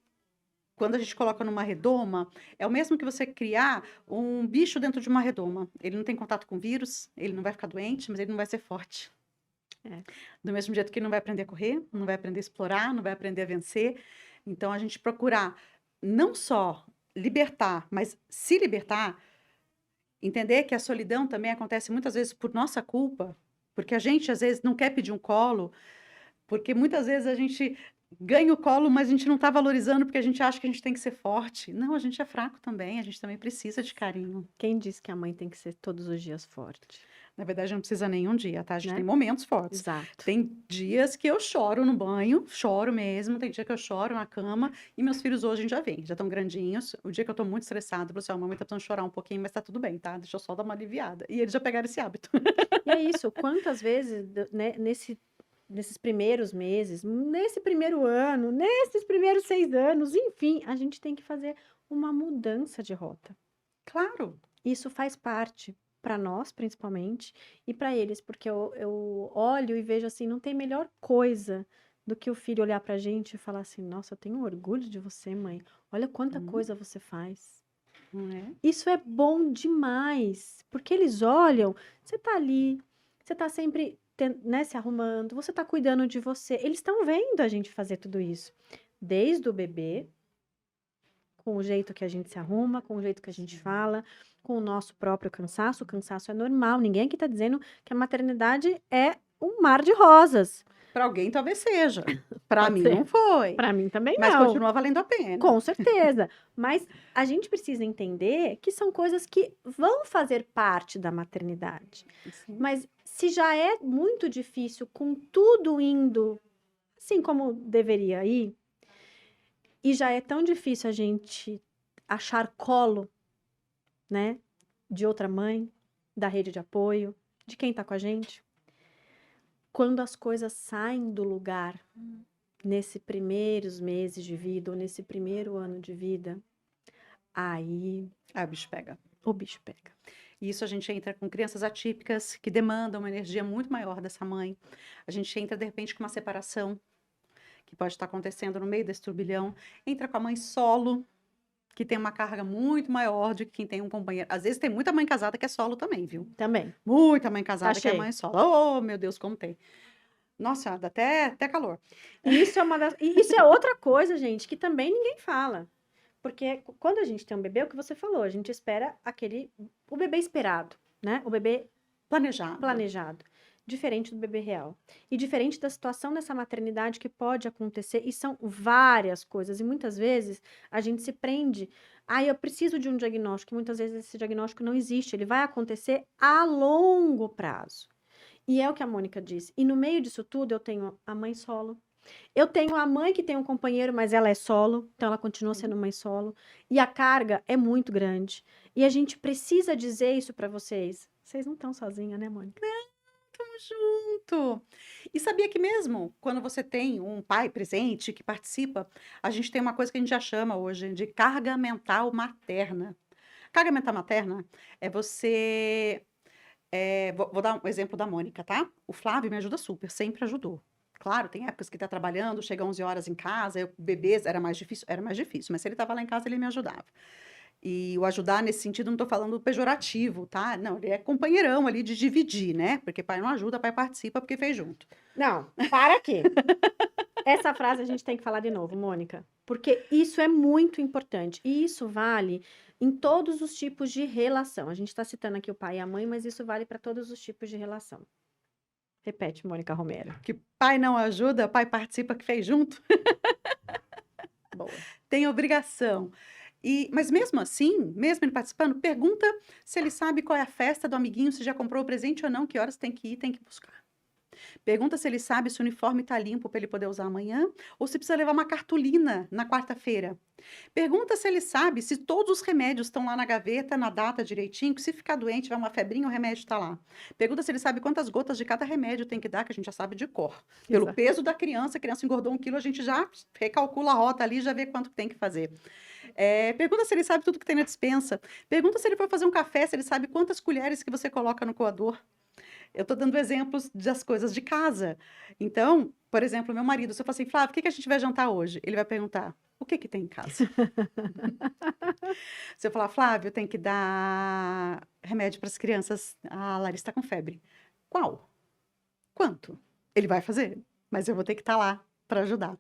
quando a gente coloca numa redoma, é o mesmo que você criar um bicho dentro de uma redoma. Ele não tem contato com vírus, ele não vai ficar doente, mas ele não vai ser forte. É. Do mesmo jeito que ele não vai aprender a correr, não vai aprender a explorar, não vai aprender a vencer. Então, a gente procurar não só libertar, mas se libertar, entender que a solidão também acontece muitas vezes por nossa culpa, porque a gente às vezes não quer pedir um colo, porque muitas vezes a gente ganha o colo, mas a gente não está valorizando porque a gente acha que a gente tem que ser forte. Não, a gente é fraco também, a gente também precisa de carinho. Quem diz que a mãe tem que ser todos os dias forte, Na verdade, não precisa nenhum dia, tá? A gente né? tem momentos fortes. Exato. Tem dias que eu choro no banho, choro mesmo. Tem dia que eu choro na cama. E meus filhos hoje já vêm, já estão grandinhos. O dia que eu tô muito estressada, eu falo assim: "Ó, mamãe tá precisando chorar um pouquinho, mas tá tudo bem, tá? Deixa eu só dar uma aliviada." E eles já pegaram esse hábito. E é isso, quantas vezes, né, nesses primeiros meses, nesse primeiro ano, nesses primeiros 6 anos, enfim, a gente tem que fazer uma mudança de rota. Claro. Isso faz parte, para nós principalmente, e para eles, porque eu olho e vejo assim, não tem melhor coisa do que o filho olhar pra gente e falar assim: nossa, eu tenho orgulho de você, mãe. Olha quanta Hum, coisa você faz. não é? Isso é bom demais, porque eles olham, você tá ali, você tá sempre, né, se arrumando, você tá cuidando de você. Eles estão vendo a gente fazer tudo isso, desde o bebê, com o jeito que a gente se arruma, com o jeito que a gente fala, com o nosso próprio cansaço. O cansaço é normal. Ninguém aqui tá dizendo que a maternidade é um mar de rosas. Para alguém talvez seja. Para Pode mim ser. não foi. Para mim também Mas não. continua valendo a pena. Com certeza. Mas a gente precisa entender que são coisas que vão fazer parte da maternidade. Sim. Mas se já é muito difícil com tudo indo assim como deveria ir, E já é tão difícil a gente achar colo, né, de outra mãe, da rede de apoio, de quem tá com a gente. Quando as coisas saem do lugar, nesse primeiros meses de vida, ou nesse primeiro ano de vida, aí Aí o bicho pega. o bicho pega. E isso a gente entra com crianças atípicas, que demandam uma energia muito maior dessa mãe. A gente entra, de repente, com uma separação, que pode estar acontecendo no meio desse turbilhão. Entra com a mãe solo, que tem uma carga muito maior de que quem tem um companheiro. Às vezes tem muita mãe casada que é solo também, viu? Também. Muita mãe Tá casada que é cheio. mãe solo. Oh, meu Deus, como tem. Nossa, dá até calor. E isso é e isso é outra coisa, gente, que também ninguém fala. Porque quando a gente tem um bebê, é o que você falou, a gente espera o bebê esperado, né? O bebê Planejado. planejado, diferente do bebê real. E diferente da situação dessa maternidade que pode acontecer, e são várias coisas, e muitas vezes a gente se prende, eu preciso de um diagnóstico, e muitas vezes esse diagnóstico não existe, ele vai acontecer a longo prazo. E é o que a Mônica disse. E no meio disso tudo, eu tenho a mãe solo. Eu tenho a mãe que tem um companheiro, mas ela é solo, então ela continua sendo mãe solo. E a carga é muito grande. E a gente precisa dizer isso para vocês. Vocês não estão sozinhas, né, Mônica? Tamo junto. E sabia que mesmo quando você tem um pai presente que participa, a gente tem uma coisa que a gente já chama hoje de carga mental materna. Carga mental materna é você. Vou dar um exemplo da Mônica, tá? O Flávio me ajuda super, sempre ajudou. Claro, tem épocas que tá trabalhando, chega 11 horas em casa, eu, bebês, era mais difícil, mas se ele tava lá em casa, ele me ajudava. E o ajudar nesse sentido, não tô falando pejorativo, tá? Não, ele é companheirão ali de dividir, né? Porque pai não ajuda, pai participa porque fez junto. Não, para aqui. Essa frase a gente tem que falar de novo, Mônica. Porque isso é muito importante. E isso vale em todos os tipos de relação. A gente está citando aqui o pai e a mãe, mas isso vale para todos os tipos de relação. Repete, Mônica Romero. Que pai não ajuda, pai participa que fez junto. Boa. Tem obrigação. Mas mesmo assim, mesmo ele participando, pergunta se ele sabe qual é a festa do amiguinho, se já comprou o presente ou não, que horas tem que ir, tem que buscar. Pergunta se ele sabe se o uniforme está limpo para ele poder usar amanhã, ou se precisa levar uma cartolina na quarta-feira. Pergunta se ele sabe se todos os remédios estão lá na gaveta, na data direitinho, que se ficar doente, vai uma febrinha, o remédio está lá. Pergunta se ele sabe quantas gotas de cada remédio tem que dar, que a gente já sabe de cor. Pelo Exato. peso da criança, a criança engordou 1 quilo, a gente já recalcula a rota ali, já vê quanto tem que fazer. Pergunta se ele sabe tudo que tem na despensa. Pergunta se ele for fazer um café, se ele sabe quantas colheres que você coloca no coador. Eu estou dando exemplos das coisas de casa. Então, por exemplo, meu marido, se eu falar assim, Flávio, o que a gente vai jantar hoje? Ele vai perguntar, o que tem em casa? Se eu falar, Flávio, tem que dar remédio para as crianças. A Larissa está com febre. Qual? Quanto? Ele vai fazer, mas eu vou ter que estar lá para ajudar.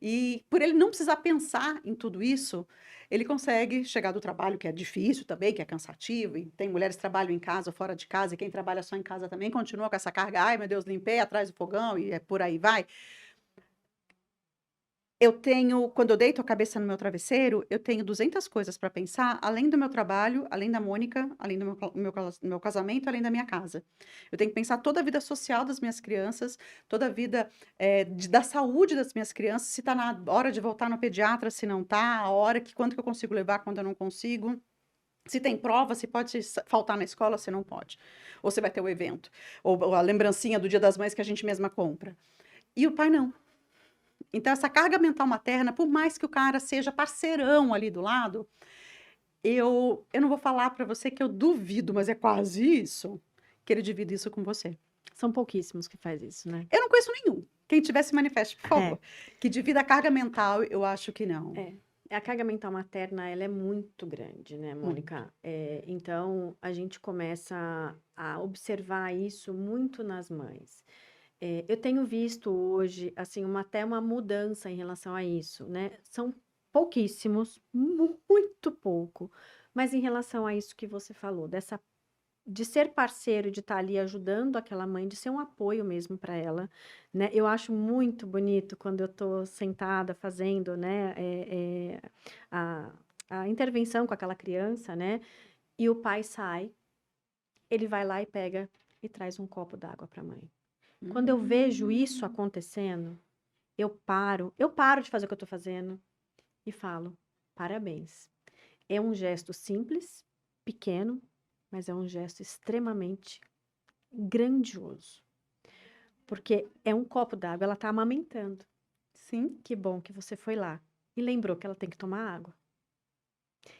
E por ele não precisar pensar em tudo isso, ele consegue chegar do trabalho, que é difícil também, que é cansativo, e tem mulheres que trabalham em casa ou fora de casa, e quem trabalha só em casa também continua com essa carga, ai meu Deus, limpei atrás do fogão, e por aí vai. Quando eu deito a cabeça no meu travesseiro, eu tenho 200 coisas para pensar, além do meu trabalho, além da Mônica, além do meu casamento, além da minha casa. Eu tenho que pensar toda a vida social das minhas crianças, toda a vida da saúde das minhas crianças, se está na hora de voltar no pediatra, se não está, quanto que eu consigo levar, quando eu não consigo. Se tem prova, se pode faltar na escola, se não pode. Ou se vai ter o evento. Ou a lembrancinha do Dia das Mães que a gente mesma compra. E o pai não. Então, essa carga mental materna, por mais que o cara seja parceirão ali do lado, eu não vou falar para você que eu duvido, mas é quase isso, que ele divide isso com você. São pouquíssimos que faz isso, né? Eu não conheço nenhum. Quem tiver, se manifeste, por favor. Que divida a carga mental, eu acho que não. A carga mental materna, ela é muito grande, né, Mônica? Então, a gente começa a observar isso muito nas mães. Eu tenho visto hoje, assim, até uma mudança em relação a isso, né? São pouquíssimos, muito pouco, mas em relação a isso que você falou, de ser parceiro, de estar ali ajudando aquela mãe, de ser um apoio mesmo para ela, né? Eu acho muito bonito quando eu estou sentada fazendo, né, a intervenção com aquela criança, né? E o pai sai, ele vai lá e pega e traz um copo d'água para a mãe. Quando eu vejo isso acontecendo, eu paro de fazer o que eu tô fazendo e falo: parabéns. É um gesto simples, pequeno, mas é um gesto extremamente grandioso. Porque é um copo d'água, ela tá amamentando. Sim. Que bom que você foi lá e lembrou que ela tem que tomar água.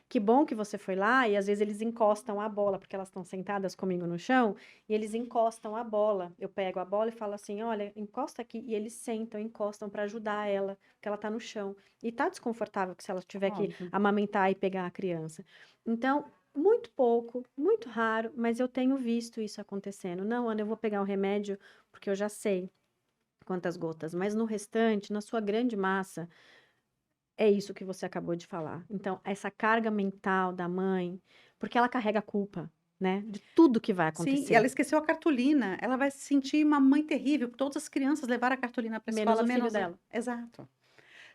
Que bom que você foi lá e às vezes eles encostam a bola, porque elas estão sentadas comigo no chão, e eles encostam a bola. Eu pego a bola e falo assim: olha, encosta aqui. E eles sentam, encostam para ajudar ela, porque ela tá no chão. E tá desconfortável que se ela tiver que Óbvio. amamentar e pegar a criança. Então, muito pouco, muito raro, mas eu tenho visto isso acontecendo. Não, Ana, eu vou pegar o remédio porque eu já sei quantas gotas, mas no restante, na sua grande massa, é isso que você acabou de falar. Então, essa carga mental da mãe, porque ela carrega a culpa, né, de tudo que vai Sim, e acontecer, ela esqueceu a cartolina. Ela vai se sentir uma mãe terrível, porque todas as crianças levaram a cartolina para a menos escola, o filho menos dela. exato.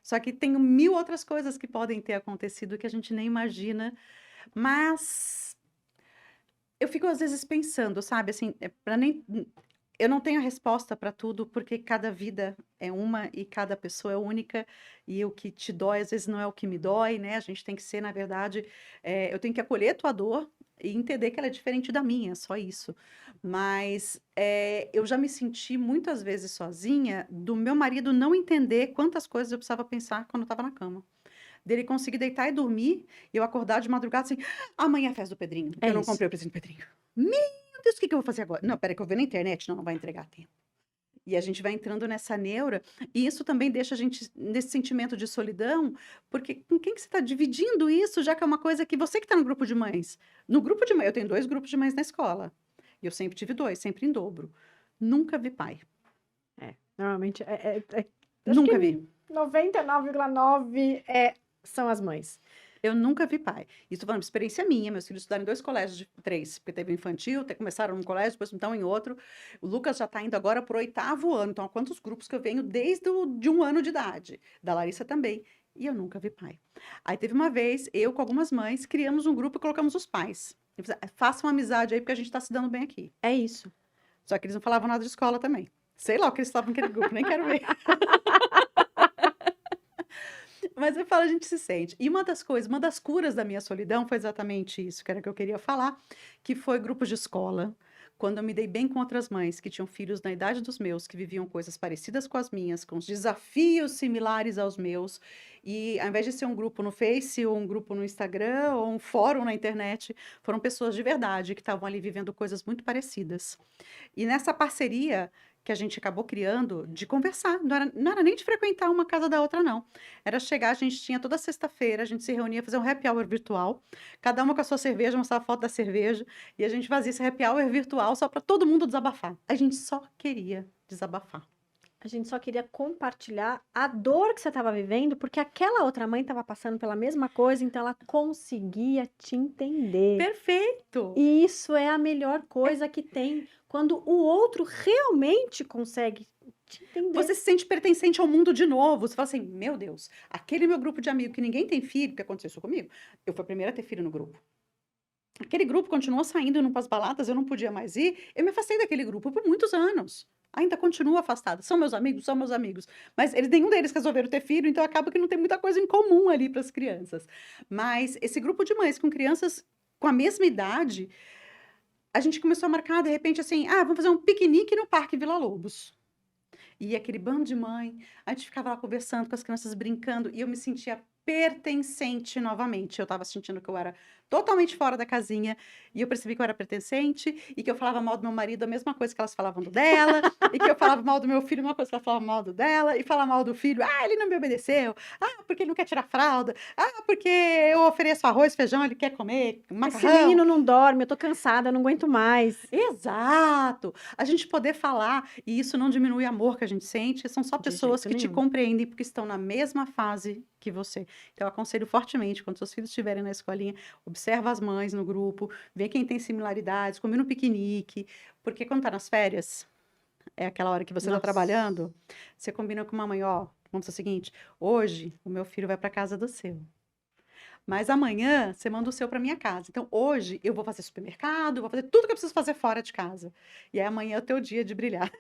Só que tem 1000 outras coisas que podem ter acontecido que a gente nem imagina, mas eu fico às vezes pensando, sabe, assim, para nem eu não tenho a resposta para tudo, porque cada vida é uma e cada pessoa é única, e o que te dói às vezes não é o que me dói, né? A gente tem que ser, na verdade, eu tenho que acolher a tua dor e entender que ela é diferente da minha, só isso. Mas eu já me senti muitas vezes sozinha do meu marido não entender quantas coisas eu precisava pensar quando eu estava na cama. Dele conseguir deitar e dormir, e eu acordar de madrugada assim, amanhã é a festa do Pedrinho, É eu não isso. comprei o presente do Pedrinho. Meu Deus, o que que eu vou fazer agora? Não, peraí que eu vou ver na internet, não, não vai entregar a tempo. E a gente vai entrando nessa neura, e isso também deixa a gente nesse sentimento de solidão, porque com quem que você está dividindo isso, já que é uma coisa que você que está no grupo de mães. No grupo de mães, eu tenho 2 grupos de mães na escola, e eu sempre tive 2, sempre em dobro. Nunca vi pai, Normalmente acho que nunca vi. 99,9 são as mães. Eu nunca vi pai. Isso tô falando de experiência minha. Meus filhos estudaram em 2 colégios, 3, porque teve infantil, começaram num colégio, depois estão em outro. O Lucas já está indo agora para o 8º ano. Então, há quantos grupos que eu venho desde de 1 ano de idade? Da Larissa também. E eu nunca vi pai. Aí teve uma vez, eu com algumas mães, criamos um grupo e colocamos os pais. Eu falei, façam amizade aí, porque a gente está se dando bem aqui. É isso. Só que eles não falavam nada de escola também. Sei lá o que eles estavam naquele grupo, nem quero ver. Mas eu falo, a gente se sente. E uma das coisas, uma das curas da minha solidão foi exatamente isso, que era o que eu queria falar, que foi grupos de escola, quando eu me dei bem com outras mães que tinham filhos na idade dos meus, que viviam coisas parecidas com as minhas, com os desafios similares aos meus, e ao invés de ser um grupo no Face, ou um grupo no Instagram, ou um fórum na internet, foram pessoas de verdade que estavam ali vivendo coisas muito parecidas. E nessa parceria que a gente acabou criando de conversar, não era nem de frequentar uma casa da outra, não. Era chegar, a gente tinha toda sexta-feira, a gente se reunia, fazer um happy hour virtual, cada uma com a sua cerveja, mostrava foto da cerveja, e a gente fazia esse happy hour virtual só para todo mundo desabafar. A gente só queria desabafar. A gente só queria compartilhar a dor que você estava vivendo, porque aquela outra mãe estava passando pela mesma coisa, então ela conseguia te entender. Perfeito! E isso é a melhor coisa que tem, quando o outro realmente consegue te entender. Você se sente pertencente ao mundo de novo. Você fala assim: meu Deus, aquele meu grupo de amigo que ninguém tem filho, que aconteceu isso comigo, eu fui a primeira a ter filho no grupo. Aquele grupo continuou saindo, indo para as baladas, eu não podia mais ir. Eu me afastei daquele grupo por muitos anos. Ainda continuo afastada. São meus amigos, são meus amigos. Mas nenhum deles resolveram ter filho, então acaba que não tem muita coisa em comum ali para as crianças. Mas esse grupo de mães com crianças com a mesma idade, a gente começou a marcar, de repente, assim, vamos fazer um piquenique no Parque Vila Lobos. E aquele bando de mãe, a gente ficava lá conversando com as crianças, brincando, e eu me sentia pertencente novamente. Eu estava sentindo que eu era totalmente fora da casinha, e eu percebi que eu era pertencente, e que eu falava mal do meu marido, a mesma coisa que elas falavam do dela, e que eu falava mal do meu filho, uma coisa que ela falava mal do dela, e falar mal do filho, ele não me obedeceu, porque ele não quer tirar fralda, porque eu ofereço arroz, feijão, ele quer comer Esse macarrão. menino não dorme, eu tô cansada, eu não aguento mais. Exato! A gente poder falar, e isso não diminui o amor que a gente sente, são só De pessoas jeito que te nenhum. compreendem porque estão na mesma fase que você. Então, eu aconselho fortemente, quando seus filhos estiverem na escolinha, observa as mães no grupo, vê quem tem similaridades, combina um piquenique, porque quando tá nas férias, é aquela hora que você está Nossa. trabalhando, você combina com uma mãe, vamos fazer o seguinte, hoje o meu filho vai para casa do seu. mas amanhã você manda o seu para minha casa. Então, hoje eu vou fazer supermercado, vou fazer tudo que eu preciso fazer fora de casa. E aí amanhã é o teu dia de brilhar.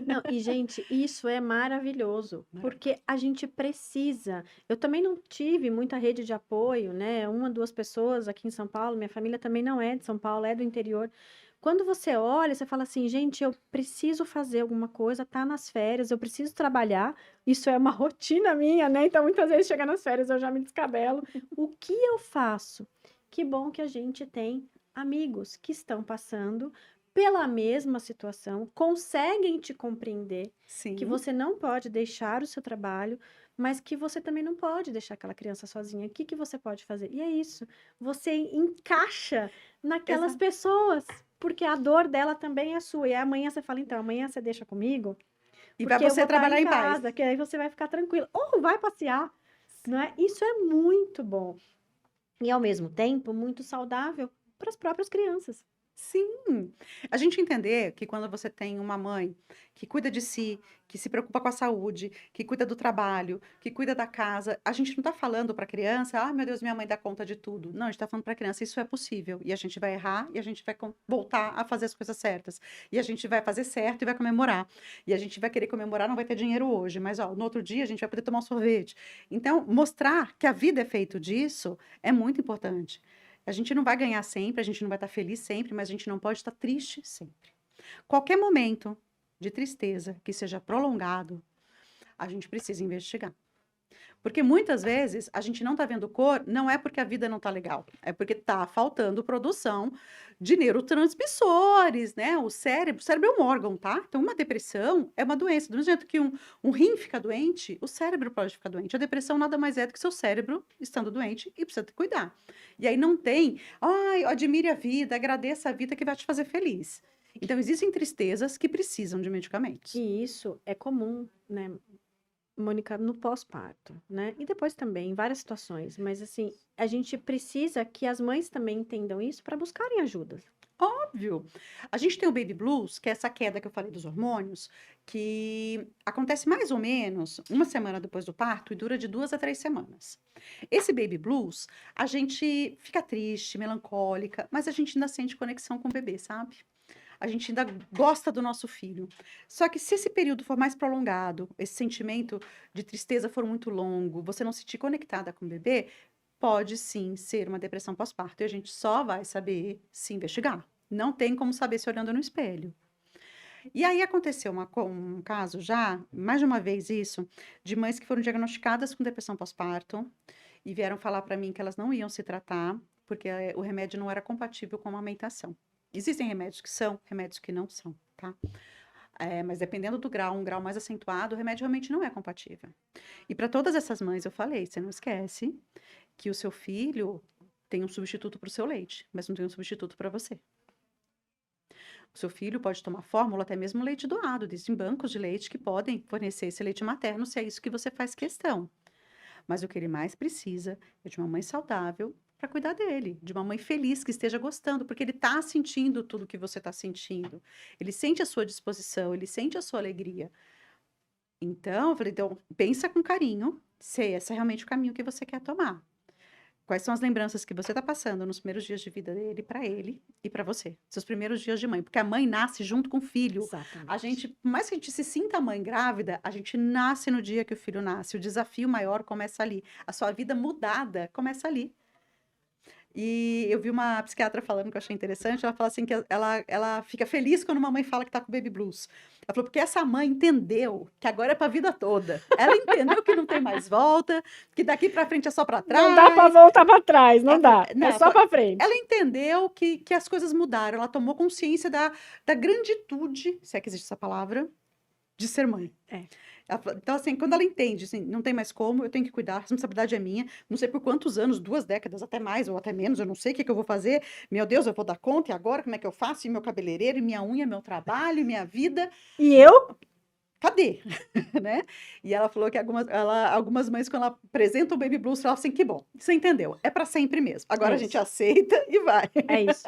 Não, e gente, isso é maravilhoso, porque a gente precisa. Eu também não tive muita rede de apoio, né? Uma, duas pessoas aqui em São Paulo, minha família também não é de São Paulo, é do interior. Quando você olha, você fala assim, gente, eu preciso fazer alguma coisa, tá nas férias, eu preciso trabalhar. Isso é uma rotina minha, né? Então, muitas vezes chega nas férias, eu já me descabelo. O que eu faço? Que bom que a gente tem amigos que estão passando pela mesma situação, conseguem te compreender, que Sim, você não pode deixar o seu trabalho, mas que você também não pode deixar aquela criança sozinha. O que que você pode fazer? E é isso. Você encaixa naquelas exato. pessoas, porque a dor dela também é sua. E amanhã você fala, então, amanhã você deixa comigo, E vai porque eu vou você estar em trabalhar em paz. casa, que aí você vai ficar tranquilo. Ou vai passear, não é? Isso é muito bom. E ao mesmo tempo, muito saudável para as próprias crianças. Sim, a gente entender que quando você tem uma mãe que cuida de si, que se preocupa com a saúde, que cuida do trabalho, que cuida da casa, a gente não está falando para a criança, ah, meu Deus, minha mãe dá conta de tudo. Não, a gente está falando para a criança, isso é possível. E a gente vai errar e a gente vai voltar a fazer as coisas certas. E a gente vai fazer certo e vai comemorar. E a gente vai querer comemorar, não vai ter dinheiro hoje, mas ó, no outro dia a gente vai poder tomar um sorvete. Então, mostrar que a vida é feito disso é muito importante. A gente não vai ganhar sempre, a gente não vai estar feliz sempre, mas a gente não pode estar triste sempre. Qualquer momento de tristeza que seja prolongado, a gente precisa investigar. Porque muitas vezes a gente não está vendo cor, não é porque a vida não está legal, é porque está faltando produção de neurotransmissores, né? O cérebro é um órgão, tá? Então, uma depressão é uma doença. Do mesmo jeito que um rim fica doente, o cérebro pode ficar doente. A depressão nada mais é do que seu cérebro estando doente e precisa cuidar. E aí não tem, ai, admire a vida, agradeça a vida que vai te fazer feliz. Então, existem tristezas que precisam de medicamentos. E isso é comum, né, Mônica, no pós-parto, né? E depois também, em várias situações. Mas, assim, a gente precisa que as mães também entendam isso para buscarem ajuda. Óbvio. A gente tem o baby blues, que é essa queda que eu falei dos hormônios, que acontece mais ou menos uma semana depois do parto e dura de 2 a 3 semanas. Esse baby blues, a gente fica triste, melancólica, mas a gente ainda sente conexão com o bebê, sabe? A gente ainda gosta do nosso filho. Só que se esse período for mais prolongado, esse sentimento de tristeza for muito longo, você não se sentir conectada com o bebê, pode sim ser uma depressão pós-parto. E a gente só vai saber se investigar. Não tem como saber se olhando no espelho. E aí aconteceu um caso já, mais de uma vez isso, de mães que foram diagnosticadas com depressão pós-parto e vieram falar para mim que elas não iam se tratar porque o remédio não era compatível com a amamentação. Existem remédios que são, remédios que não são, tá? Mas dependendo do grau, um grau mais acentuado, o remédio realmente não é compatível. E para todas essas mães eu falei, você não esquece que o seu filho tem um substituto para o seu leite, mas não tem um substituto para você. O seu filho pode tomar fórmula, até mesmo leite doado. Existem bancos de leite que podem fornecer esse leite materno, se é isso que você faz questão. Mas o que ele mais precisa é de uma mãe saudável para cuidar dele, de uma mãe feliz que esteja gostando, porque ele está sentindo tudo que você está sentindo. Ele sente a sua disposição, ele sente a sua alegria. Então, eu falei, então, pensa com carinho se esse é realmente o caminho que você quer tomar. Quais são as lembranças que você está passando nos primeiros dias de vida dele para ele e para você? Seus primeiros dias de mãe, porque a mãe nasce junto com o filho. A Exatamente. gente, por mais que a gente se sinta mãe grávida, a gente nasce no dia que o filho nasce. O desafio maior começa ali. A sua vida mudada começa ali. E eu vi uma psiquiatra falando que eu achei interessante. Ela fala assim que ela fica feliz quando uma mãe fala que tá com baby blues. Ela falou, porque essa mãe entendeu que agora é pra vida toda. Ela entendeu que não tem mais volta, que daqui pra frente é só pra Não dá para trás. voltar para trás, não Ela falou, dá. não, É ela só falou, para frente. ela entendeu que as coisas mudaram. Ela tomou consciência da granditude, se é que existe essa palavra, de ser mãe. É. Então, assim, quando ela entende, assim, não tem mais como, eu tenho que cuidar, a responsabilidade é minha, não sei por quantos anos, 2 décadas, até mais ou até menos, eu não sei o que que eu vou fazer, meu Deus, eu vou dar conta, e agora como é que eu faço? E meu cabeleireiro, e minha unha, meu trabalho, e minha vida, E eu? cadê? Né? E ela falou que algumas mães, quando ela apresenta o Baby Blues, falam assim, que bom, você entendeu, é para sempre mesmo, agora É a gente isso. aceita e vai. É isso.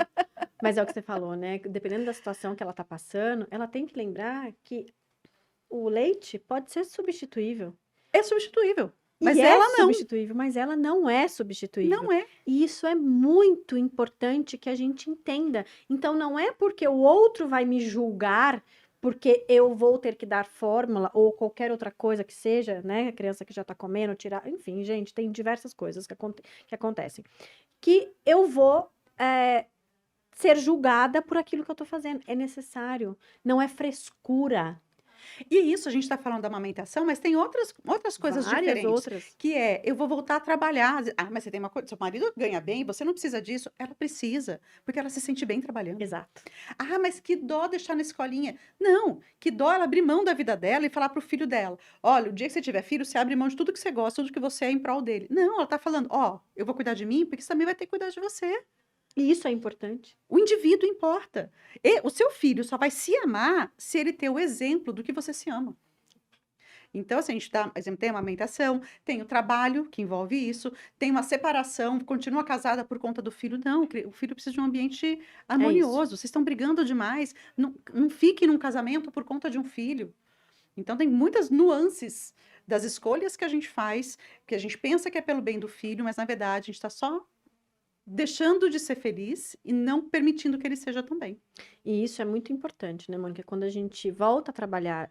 Mas é o que você falou, né? Dependendo da situação que ela tá passando, ela tem que lembrar que o leite pode ser substituível. É substituível. Mas E é ela não, substituível, mas ela não é substituível. não é. E isso é muito importante que a gente entenda. Então, não é porque o outro vai me julgar, porque eu vou ter que dar fórmula ou qualquer outra coisa que seja, né? A criança que já tá comendo, tirar. Enfim, gente, tem diversas coisas que acontecem. Que eu vou ser julgada por aquilo que eu tô fazendo. É necessário. Não é frescura. E isso, a gente está falando da amamentação, mas tem outras coisas Várias diferentes, outras. que é, eu vou voltar a trabalhar. Ah, mas você tem uma coisa, seu marido ganha bem, você não precisa disso. Ela precisa, porque ela se sente bem trabalhando. Exato. Ah, mas que dó deixar na escolinha. Não, que dó ela abrir mão da vida dela e falar pro filho dela: olha, o dia que você tiver filho, você abre mão de tudo que você gosta, tudo que você é em prol dele. Não, ela tá falando: ó, eu vou cuidar de mim, porque você também vai ter que cuidar de você. E isso é importante. O indivíduo importa. E o seu filho só vai se amar se ele ter o exemplo do que você se ama. Então, assim, a gente dá, por exemplo, tem a amamentação, tem o trabalho, que envolve isso, tem uma separação, continua casada por conta do filho. Não, o filho precisa de um ambiente É isso. harmonioso. Vocês estão brigando demais. Não, não fique num casamento por conta de um filho. Então, tem muitas nuances das escolhas que a gente faz, que a gente pensa que é pelo bem do filho, mas na verdade a gente está só deixando de ser feliz e não permitindo que ele seja também. E isso é muito importante, né, Mônica? Quando a gente volta a trabalhar,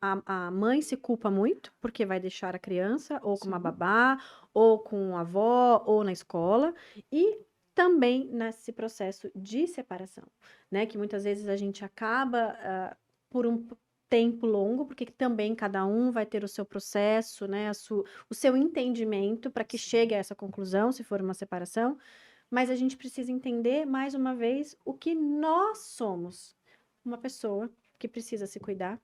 a mãe se culpa muito porque vai deixar a criança ou com uma Sim. babá, ou com a avó, ou na escola, e também nesse processo de separação, né? Que muitas vezes a gente acaba por um tempo longo, porque também cada um vai ter o seu processo, né? O seu entendimento para que chegue a essa conclusão, se for uma separação. Mas a gente precisa entender, mais uma vez, o que nós somos. Uma pessoa que precisa se cuidar,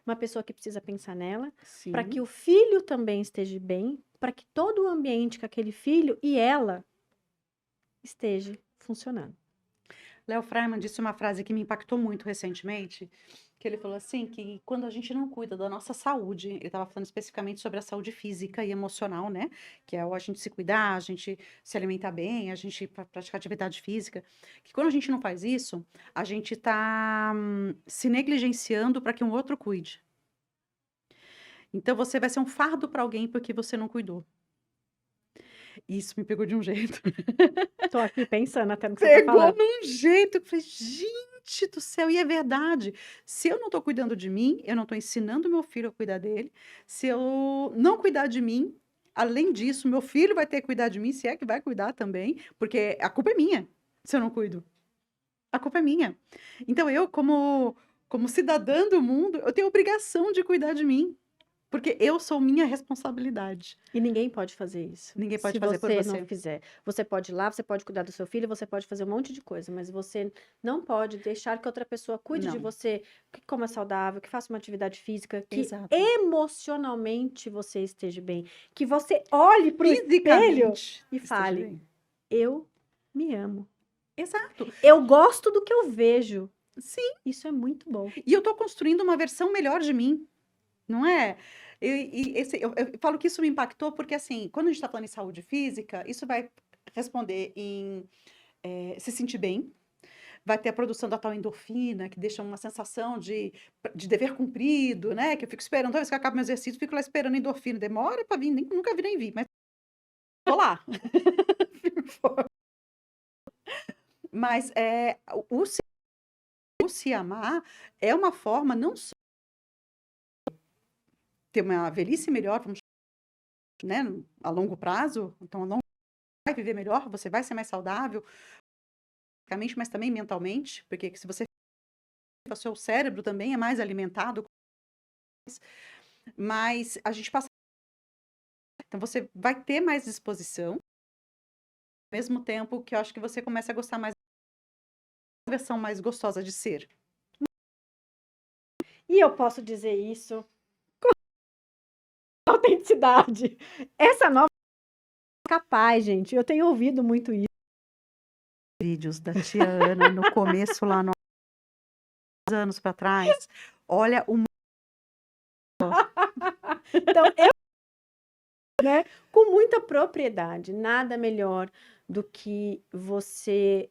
uma pessoa que precisa pensar nela, para que Sim. o filho também esteja bem, para que todo o ambiente com aquele filho e ela esteja funcionando. Léo Freiman disse uma frase que me impactou muito recentemente, que ele falou assim, que quando a gente não cuida da nossa saúde, ele estava falando especificamente sobre a saúde física e emocional, né? Que é a gente se cuidar, a gente se alimentar bem, a gente praticar atividade física, que quando a gente não faz isso, a gente está se negligenciando para que um outro cuide. Então você vai ser um fardo para alguém porque você não cuidou. Isso me pegou de um jeito. Tô aqui pensando até no que você tá Pegou falando. num jeito, eu falei: "Gente do céu", e é verdade. Se eu não estou cuidando de mim, eu não estou ensinando meu filho a cuidar dele. Se eu não cuidar de mim, além disso, meu filho vai ter que cuidar de mim, se é que vai cuidar também, porque a culpa é minha, se eu não cuido. A culpa é minha. Então eu, como cidadã do mundo, eu tenho a obrigação de cuidar de mim, porque eu sou minha responsabilidade. E ninguém pode fazer isso. Ninguém Se pode fazer por você não você. fizer. Você pode ir lá, você pode cuidar do seu filho, você pode fazer um monte de coisa, mas você não pode deixar que outra pessoa cuide de Não. você, que coma saudável, que faça uma atividade física, que Exato. emocionalmente você esteja bem, que você olhe para o espelho Fisicamente e esteja fale: bem. eu me amo. Exato. Eu gosto do que eu vejo. Sim. Isso é muito bom. E eu tô construindo uma versão melhor de mim, não é? Eu falo que isso me impactou porque, assim, quando a gente está falando em saúde física, isso vai responder em se sentir bem, vai ter a produção da tal endorfina, que deixa uma sensação de dever cumprido, né? Que eu fico esperando, toda vez que eu acabo meu exercício, fico lá esperando a endorfina. Demora para vir, nunca vi nem vi, mas tô lá. Mas o se amar é uma forma não só ter uma velhice melhor, vamos, né, a longo prazo, então a longo vai viver melhor, você vai ser mais saudável, fisicamente, mas também mentalmente, porque se você o seu cérebro também é mais alimentado, mas a gente passa, então você vai ter mais disposição, ao mesmo tempo que eu acho que você começa a gostar mais da versão mais gostosa de ser. E eu posso dizer isso com autenticidade. Essa nova é capaz, gente. Eu tenho ouvido muito isso. Vídeos da tia Ana no começo lá, anos para trás, olha o Então, né, com muita propriedade, nada melhor do que você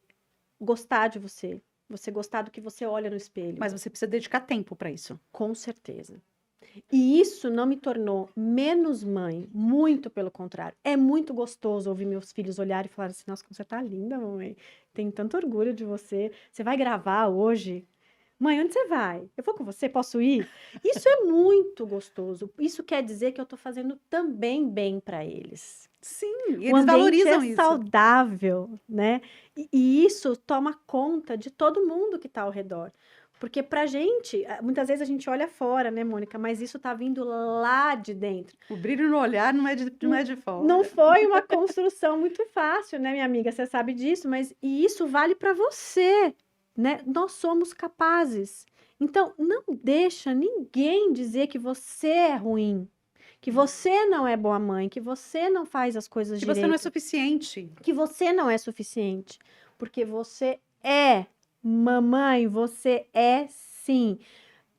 gostar de você gostar do que você olha no espelho, mas você precisa dedicar tempo para isso. com certeza. E isso não me tornou menos mãe, muito pelo contrário. É muito gostoso ouvir meus filhos olharem e falarem assim: nossa, como você tá linda, mamãe. Tenho tanto orgulho de você. Você vai gravar hoje? Mãe, onde você vai? Eu vou com você? Posso ir? Isso é muito gostoso. Isso quer dizer que eu tô fazendo também bem para eles. Sim, e O eles ambiente é valorizam isso. saudável, né? E isso toma conta de todo mundo que está ao redor. Porque pra gente, muitas vezes a gente olha fora, né, Mônica? Mas isso tá vindo lá de dentro. O brilho no olhar não é de Não fora. foi uma construção muito fácil, né, minha amiga? Você sabe disso, mas e isso vale para você, né? Nós somos capazes. Então, não deixa ninguém dizer que você é ruim, que você não é boa mãe, que você não faz as coisas Que você não é direito, suficiente. que você não é suficiente, porque você é mamãe, você é sim.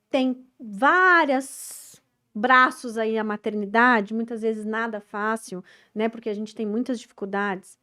Tem várias braços aí a maternidade, muitas vezes nada fácil, né? Porque a gente tem muitas dificuldades,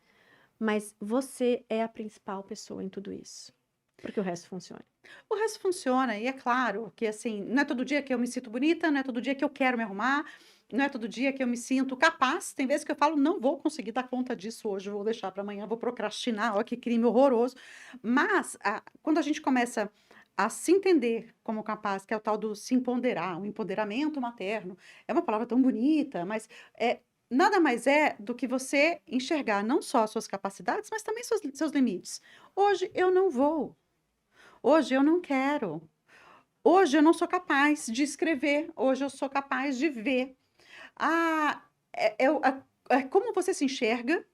mas você é a principal pessoa em tudo isso, porque o resto funciona. O resto funciona, e é claro que assim, não é todo dia que eu me sinto bonita, não é todo dia que eu quero me arrumar, não é todo dia que eu me sinto capaz. Tem vezes que eu falo, não vou conseguir dar conta disso hoje, vou deixar para amanhã, vou procrastinar, olha que crime horroroso. Mas quando a gente começa a se entender como capaz, que é o tal do se empoderar, o empoderamento materno, é uma palavra tão bonita, mas nada mais é do que você enxergar não só as suas capacidades, mas também seus limites. Hoje eu não vou. Hoje eu não quero. Hoje eu não sou capaz de escrever, hoje eu sou capaz de ver. Ah, é como você se enxerga,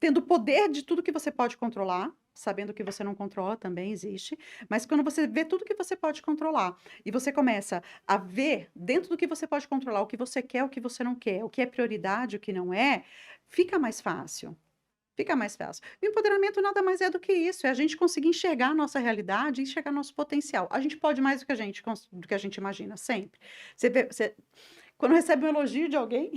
tendo poder de tudo que você pode controlar, sabendo que você não controla também existe, mas quando você vê tudo que você pode controlar e você começa a ver dentro do que você pode controlar o que você quer, o que você não quer, o que é prioridade, o que não é, fica mais fácil. Fica mais fácil. O empoderamento nada mais é do que isso, é a gente conseguir enxergar a nossa realidade e enxergar nosso potencial. A gente pode mais do que a gente imagina, sempre. Quando recebe um elogio de alguém,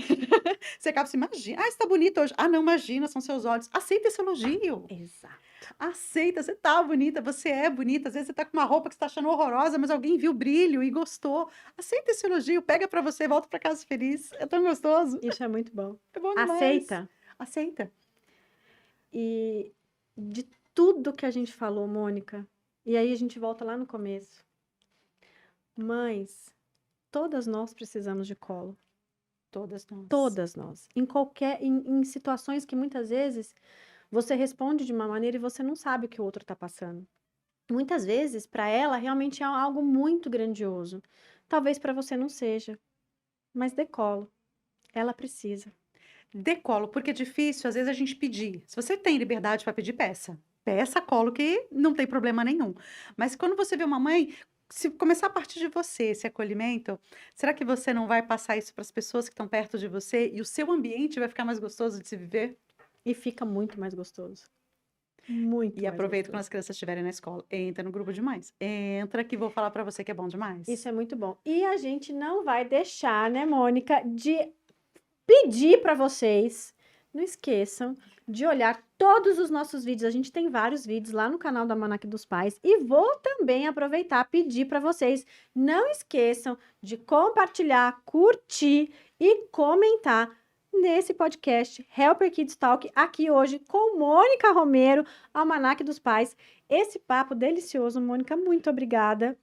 você acaba se imagina, você está bonita hoje. Ah, não, imagina, são seus olhos. Aceita esse elogio. Exato. Aceita, você tá bonita, você é bonita. Às vezes você tá com uma roupa que você tá achando horrorosa, mas alguém viu o brilho e gostou. Aceita esse elogio, pega para você, volta para casa feliz. É tão gostoso. Isso é muito bom. É bom demais. Aceita. Aceita. E de tudo que a gente falou, Mônica, e aí a gente volta lá no começo. Mães, todas nós precisamos de colo. Todas nós. Todas nós. Em situações que muitas vezes você responde de uma maneira e você não sabe o que o outro está passando. Muitas vezes, para ela, realmente é algo muito grandioso. Talvez para você não seja, mas dê colo. Ela precisa. Decolo, porque é difícil, às vezes, a gente pedir. Se você tem liberdade para pedir, peça. Peça colo, que não tem problema nenhum. Mas quando você vê uma mãe, se começar a partir de você esse acolhimento, será que você não vai passar isso para as pessoas que estão perto de você e o seu ambiente vai ficar mais gostoso de se viver? E fica muito mais gostoso. Muito E mais aproveita quando gostoso. as crianças estiverem na escola. Entra no grupo demais. Entra que vou falar para você que é bom demais. Isso é muito bom. E a gente não vai deixar, né, Mônica, de pedir para vocês, não esqueçam de olhar todos os nossos vídeos. A gente tem vários vídeos lá no canal da Almanaque dos Pais. E vou também aproveitar e pedir para vocês, não esqueçam de compartilhar, curtir e comentar nesse podcast Helper Kids Talk, aqui hoje com Mônica Romero, Almanaque dos Pais. Esse papo delicioso, Mônica, muito obrigada.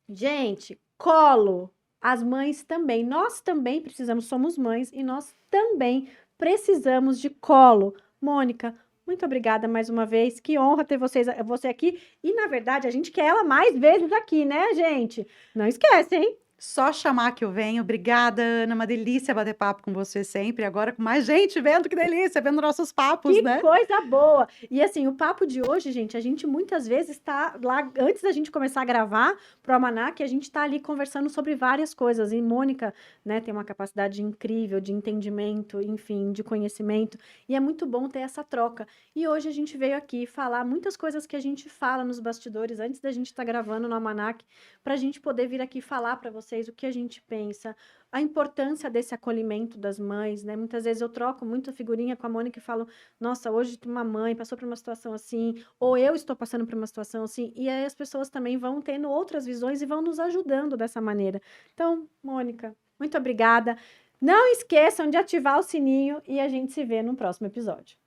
Gente, colo. As mães também. Nós também precisamos, somos mães e nós também precisamos de colo. Mônica, muito obrigada mais uma vez. Que honra ter você aqui. E, na verdade, a gente quer ela mais vezes aqui, né, gente? Não esquece, hein? Só chamar que eu venho. Obrigada, Ana. Uma delícia bater papo com você sempre. Agora com mais gente vendo, que delícia, vendo nossos papos, Que né? coisa boa! E assim, o papo de hoje, gente, a gente muitas vezes tá lá, antes da gente começar a gravar pro Almanac, a gente tá ali conversando sobre várias coisas. E Mônica, né, tem uma capacidade incrível de entendimento, enfim, de conhecimento. E é muito bom ter essa troca. E hoje a gente veio aqui falar muitas coisas que a gente fala nos bastidores antes da gente estar gravando no Almanac, pra gente poder vir aqui falar pra vocês. vocês o que a gente pensa, a importância desse acolhimento das mães, né? Muitas vezes eu troco muita figurinha com a Mônica e falo, nossa, hoje uma mãe passou por uma situação assim, ou eu estou passando por uma situação assim, e aí as pessoas também vão tendo outras visões e vão nos ajudando dessa maneira. Então, Mônica, muito obrigada. Não esqueçam de ativar o sininho e a gente se vê no próximo episódio.